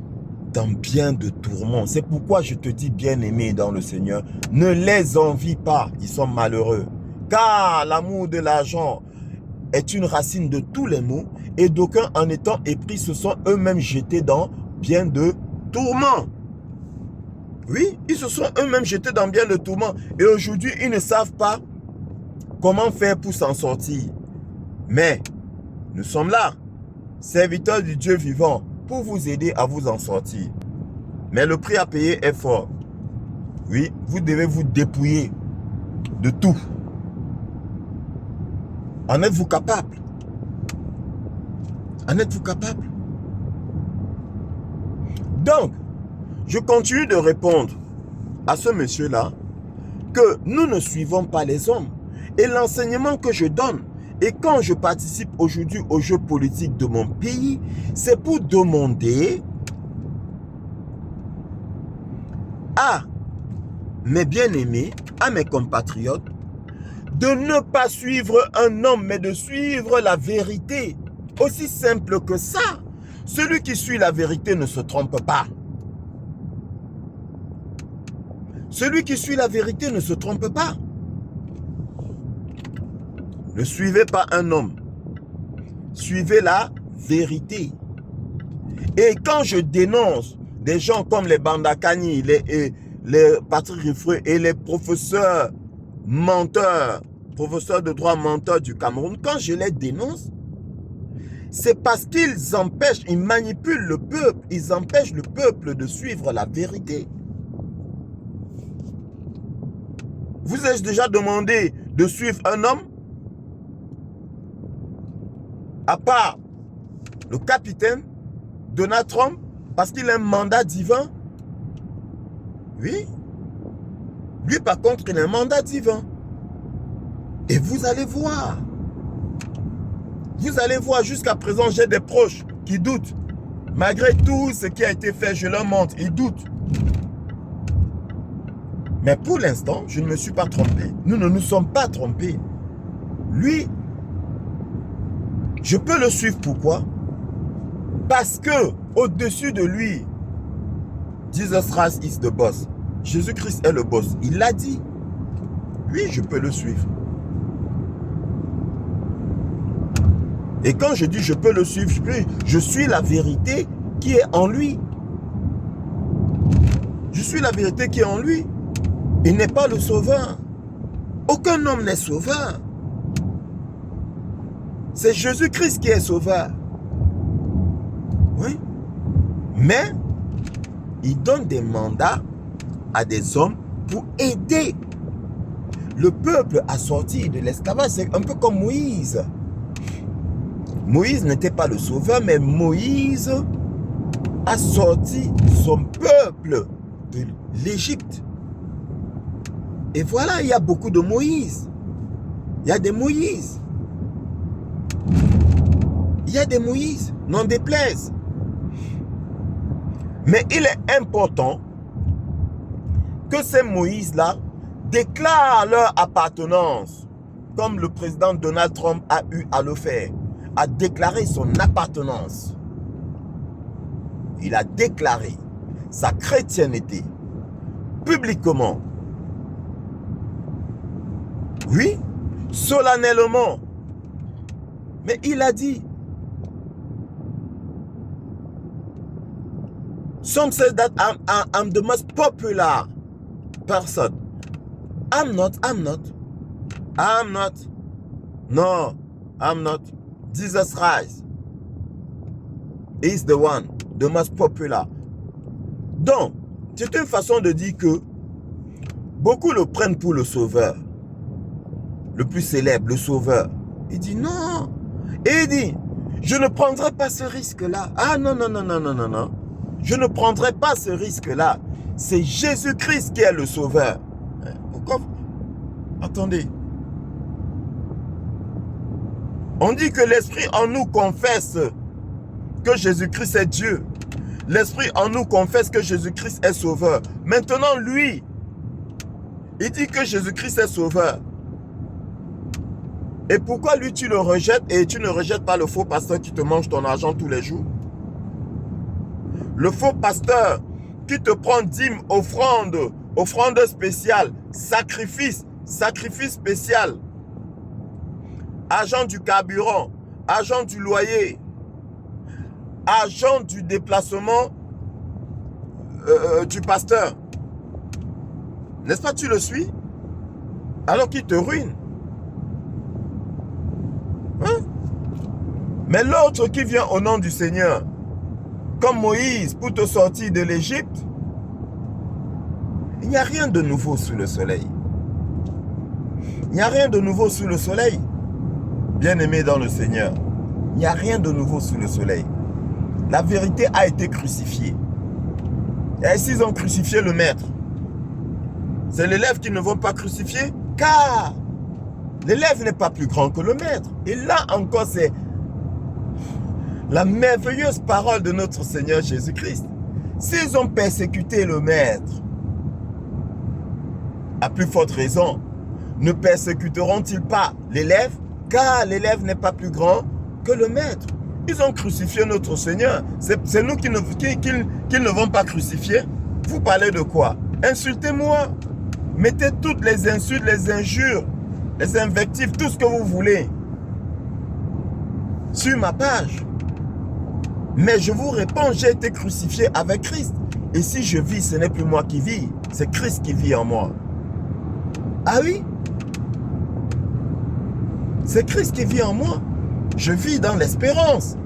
dans bien de tourments. C'est pourquoi je te dis, bien-aimé dans le Seigneur, ne les envie pas, ils sont malheureux. Car l'amour de l'argent est une racine de tous les maux, et d'aucuns en étant épris se sont eux-mêmes jetés dans bien de tourments. Oui, ils se sont eux-mêmes jetés dans bien de tourments. Et aujourd'hui, ils ne savent pas comment faire pour s'en sortir. Mais nous sommes là, serviteurs du Dieu vivant, pour vous aider à vous en sortir. Mais le prix à payer est fort. Oui, vous devez vous dépouiller de tout. En êtes-vous capable? En êtes-vous capable? Donc, je continue de répondre à ce monsieur-là que nous ne suivons pas les hommes. Et l'enseignement que je donne, et quand je participe aujourd'hui aux jeux politiques de mon pays, c'est pour demander à mes bien-aimés, à mes compatriotes, de ne pas suivre un homme, mais de suivre la vérité. Aussi simple que ça. Celui qui suit la vérité ne se trompe pas. Celui qui suit la vérité ne se trompe pas. Ne suivez pas un homme. Suivez la vérité. Et quand je dénonce des gens comme les Bandakani, les Patrick Rifreux et les professeurs menteurs, professeurs de droit menteurs du Cameroun, quand je les dénonce, c'est parce qu'ils empêchent, ils manipulent le peuple, ils empêchent le peuple de suivre la vérité. Vous ai-je déjà demandé de suivre un homme? À part le capitaine Donald Trump, parce qu'il a un mandat divin. Oui. Lui, par contre, il a un mandat divin. Et vous allez voir. Vous allez voir, jusqu'à présent, j'ai des proches qui doutent. Malgré tout ce qui a été fait, je leur montre, ils doutent. Mais pour l'instant, je ne me suis pas trompé. Nous ne nous sommes pas trompés. Lui, je peux le suivre. Pourquoi? Parce que au-dessus de lui, Jesus Christ is the boss. Jésus-Christ est le boss. Il l'a dit. Oui, je peux le suivre. Et quand je dis je peux le suivre, je suis la vérité qui est en lui. Je suis la vérité qui est en lui. Il n'est pas le sauveur. Aucun homme n'est sauveur. C'est Jésus-Christ qui est sauveur. Oui. Mais il donne des mandats à des hommes pour aider le peuple à sortir de l'esclavage. C'est un peu comme Moïse. Moïse n'était pas le sauveur, mais Moïse a sorti son peuple de l'Égypte. Et voilà, il y a beaucoup de Moïse. Il y a des Moïse. Il y a des Moïse, n'en déplaise. Mais il est important que ces Moïse-là déclarent leur appartenance, comme le président Donald Trump a eu à le faire, a déclaré son appartenance. Il a déclaré sa chrétienté publiquement. Oui, solennellement. Mais il a dit, some say that I'm the most popular person. I'm not. No, I'm not. Jesus Christ is the one, the most popular. Donc, c'est une façon de dire que beaucoup le prennent pour le sauveur, le plus célèbre, le sauveur. Il dit non. Et il dit, je ne prendrai pas ce risque-là. Ah non, non, non, non, non, non, non. Je ne prendrai pas ce risque-là. C'est Jésus-Christ qui est le sauveur. Pourquoi? Attendez. On dit que l'Esprit en nous confesse que Jésus-Christ est Dieu. L'Esprit en nous confesse que Jésus-Christ est sauveur. Maintenant, lui, il dit que Jésus-Christ est sauveur. Et pourquoi lui, tu le rejettes et tu ne rejettes pas le faux pasteur qui te mange ton argent tous les jours? Le faux pasteur qui te prend dîme, offrande spéciale, sacrifice spécial, argent du carburant, argent du loyer, argent du déplacement du pasteur. N'est-ce pas, tu le suis? Alors qu'il te ruine. Hein? Mais l'autre qui vient au nom du Seigneur, comme Moïse pour te sortir de l'Égypte, il n'y a rien de nouveau sous le soleil. Il n'y a rien de nouveau sous le soleil. Bien-aimé dans le Seigneur, il n'y a rien de nouveau sous le soleil. La vérité a été crucifiée. Et s'ils ont crucifié le maître, c'est l'élève qui ne vont pas crucifier, car l'élève n'est pas plus grand que le maître. Et là encore, c'est la merveilleuse parole de notre Seigneur Jésus-Christ. S'ils ont persécuté le maître, à plus forte raison, ne persécuteront-ils pas l'élève? Car l'élève n'est pas plus grand que le maître. Ils ont crucifié notre Seigneur. C'est nous qu'ils ne vont pas crucifier. Vous parlez de quoi? Insultez-moi. Mettez toutes les insultes, les injures, les invectives, tout ce que vous voulez sur ma page. Mais je vous réponds, j'ai été crucifié avec Christ. Et si je vis, ce n'est plus moi qui vis, c'est Christ qui vit en moi. Ah oui? C'est Christ qui vit en moi. Je vis dans l'espérance.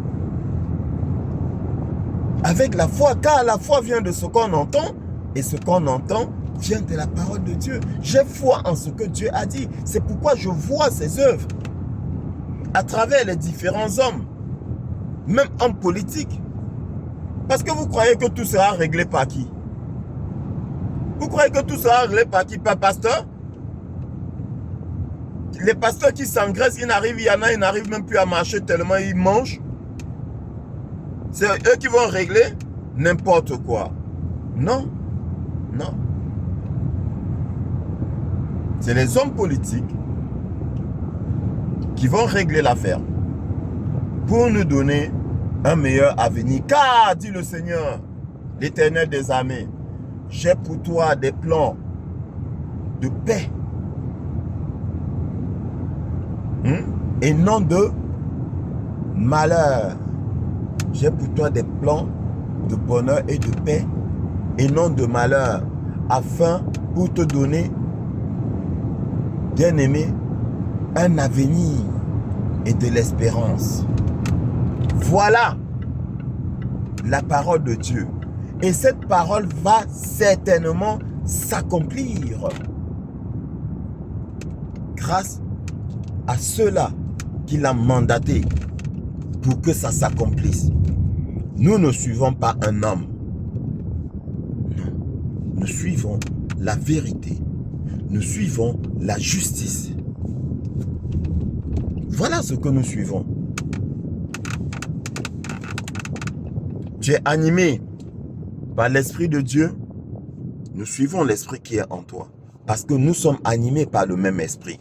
Avec la foi, car la foi vient de ce qu'on entend. Et ce qu'on entend vient de la parole de Dieu. J'ai foi en ce que Dieu a dit. C'est pourquoi je vois ses œuvres. À travers les différents hommes. Même hommes politiques. Parce que vous croyez que tout sera réglé par qui? Vous croyez que tout sera réglé par qui? Par pasteur? Les pasteurs qui s'engraissent, il y en a, ils n'arrivent même plus à marcher tellement ils mangent. C'est eux qui vont régler n'importe quoi. Non, non. C'est les hommes politiques qui vont régler l'affaire pour nous donner un meilleur avenir. Car, dit le Seigneur, l'Éternel des armées, j'ai pour toi des plans de paix. Et non de malheur. J'ai pour toi des plans de bonheur et de paix et non de malheur, afin pour te donner, bien-aimé, un avenir et de l'espérance. Voilà la parole de Dieu. Et cette parole va certainement s'accomplir grâce à ceux-là qu'il a mandaté pour que ça s'accomplisse. Nous ne suivons pas un homme. Non. Nous suivons la vérité. Nous suivons la justice. Voilà ce que nous suivons. Tu es animé par l'Esprit de Dieu. Nous suivons l'Esprit qui est en toi. Parce que nous sommes animés par le même Esprit.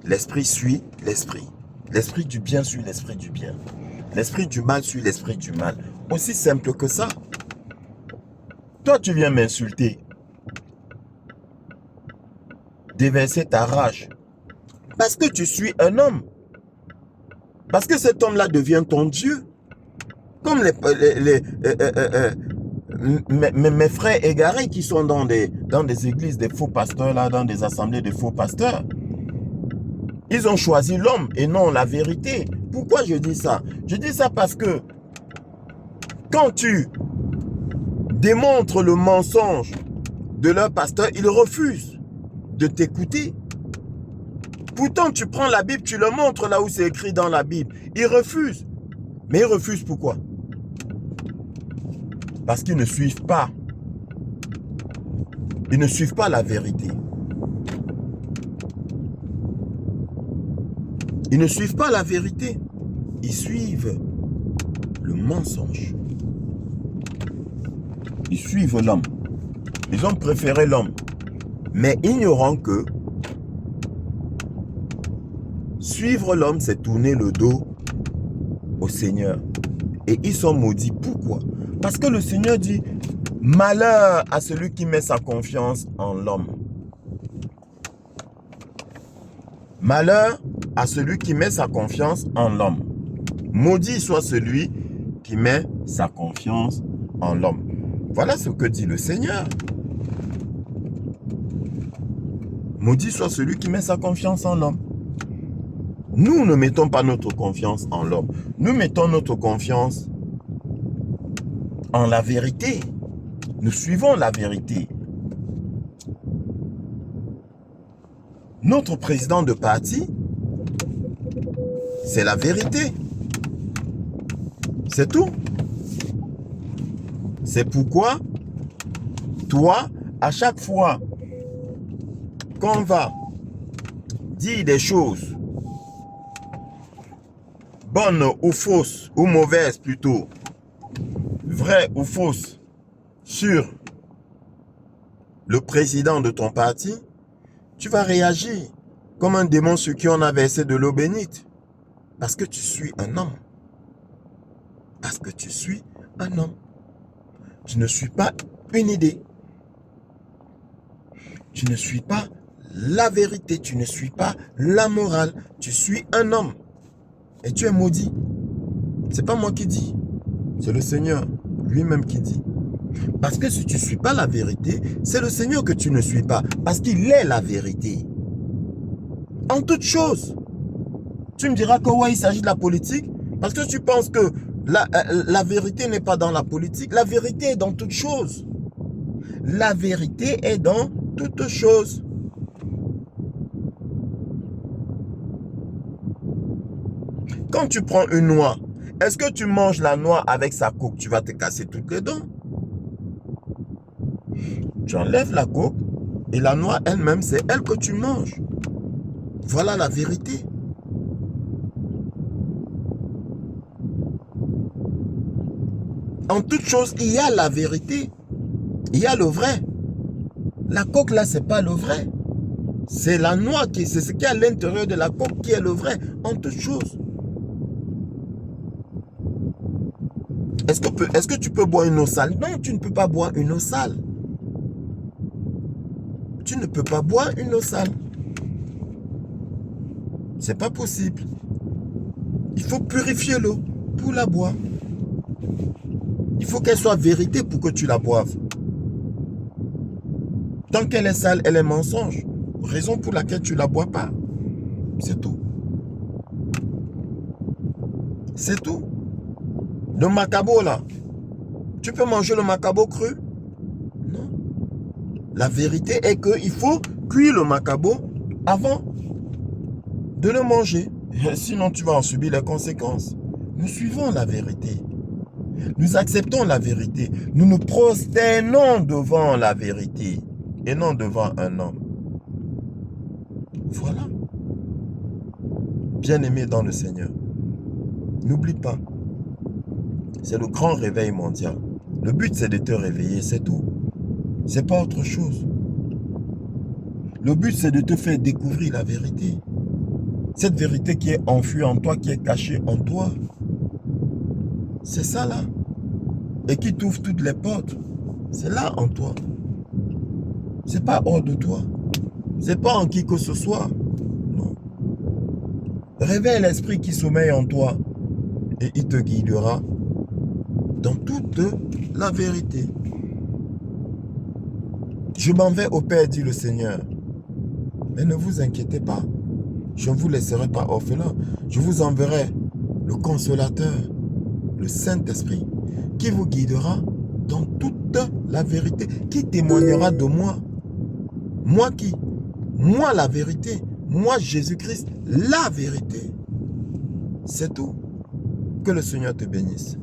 L'Esprit suit l'Esprit. L'Esprit du bien suit l'Esprit du bien. L'Esprit du mal suit l'Esprit du mal. Aussi simple que ça. Toi, tu viens m'insulter. Déverser ta rage. Parce que tu suis un homme. Parce que cet homme-là devient ton Dieu. Comme mes frères égarés qui sont dans des églises, des faux pasteurs, là, dans des assemblées de faux pasteurs. Ils ont choisi l'homme et non la vérité. Pourquoi je dis ça? Je dis ça parce que quand tu démontrent le mensonge de leur pasteur, ils refusent de t'écouter. Pourtant, tu prends la Bible, tu leur montres là où c'est écrit dans la Bible. Ils refusent. Mais ils refusent pourquoi? Parce qu'ils ne suivent pas. Ils ne suivent pas la vérité. Ils ne suivent pas la vérité. Ils suivent le mensonge. Ils suivent l'homme. Ils ont préféré l'homme. Mais ignorant que suivre l'homme, c'est tourner le dos au Seigneur. Et ils sont maudits. Pourquoi? Parce que le Seigneur dit, malheur à celui qui met sa confiance en l'homme. Malheur à celui qui met sa confiance en l'homme. Maudit soit celui qui met sa confiance en l'homme. Voilà ce que dit le Seigneur. Maudit soit celui qui met sa confiance en l'homme. Nous ne mettons pas notre confiance en l'homme. Nous mettons notre confiance en la vérité. Nous suivons la vérité. Notre président de parti, c'est la vérité. C'est tout. C'est pourquoi, toi, à chaque fois qu'on va dire des choses bonnes ou fausses, ou mauvaises plutôt, vraies ou fausses, sur le président de ton parti, tu vas réagir comme un démon sur qui on a versé de l'eau bénite. Parce que tu suis un homme. Parce que tu suis un homme. Tu ne suis pas une idée. Tu ne suis pas la vérité. Tu ne suis pas la morale. Tu suis un homme. Et tu es maudit. C'est pas moi qui dis. C'est le Seigneur lui-même qui dit. Parce que si tu ne suis pas la vérité, c'est le Seigneur que tu ne suis pas. Parce qu'il est la vérité. En toute chose. Tu me diras que ouais, il s'agit de la politique. Parce que tu penses que la vérité n'est pas dans la politique. La vérité est dans toute chose. La vérité est dans toute chose. Quand tu prends une noix, est-ce que tu manges la noix avec sa coque? Tu vas te casser toutes les dents. Tu enlèves la coque et la noix elle-même, c'est elle que tu manges. Voilà la vérité. En toute chose, il y a la vérité. Il y a le vrai. La coque là, c'est pas le vrai. C'est la noix, c'est ce qu'il y a à l'intérieur de la coque qui est le vrai. En toute chose. Est-ce que tu peux boire une eau sale? Non, tu ne peux pas boire une eau sale. Tu ne peux pas boire une eau sale. C'est pas possible. Il faut purifier l'eau pour la boire. Il faut qu'elle soit vérité pour que tu la boives. Tant qu'elle est sale, elle est mensonge. Raison pour laquelle tu ne la bois pas. C'est tout. C'est tout. Le macabo là. Tu peux manger le macabo cru? Non. La vérité est qu'il faut cuire le macabo avant de le manger. Sinon, tu vas en subir les conséquences. Nous suivons la vérité. Nous acceptons la vérité. Nous nous prosternons devant la vérité et non devant un homme. Voilà. Bien-aimé dans le Seigneur, n'oublie pas, c'est le grand réveil mondial. Le but, c'est de te réveiller, c'est tout. C'est pas autre chose. Le but, c'est de te faire découvrir la vérité. Cette vérité qui est enfuie en toi, qui est cachée en toi. C'est ça là. Et qui t'ouvre toutes les portes. C'est là en toi. C'est pas hors de toi. C'est pas en qui que ce soit. Non. Réveille l'esprit qui sommeille en toi. Et il te guidera dans toute la vérité. Je m'en vais au Père, dit le Seigneur. Mais ne vous inquiétez pas. Je ne vous laisserai pas orphelin. Je vous enverrai le Consolateur, le Saint-Esprit, qui vous guidera dans toute la vérité. Qui témoignera de moi? Moi qui? Moi la vérité. Moi Jésus-Christ, la vérité. C'est tout. Que le Seigneur te bénisse.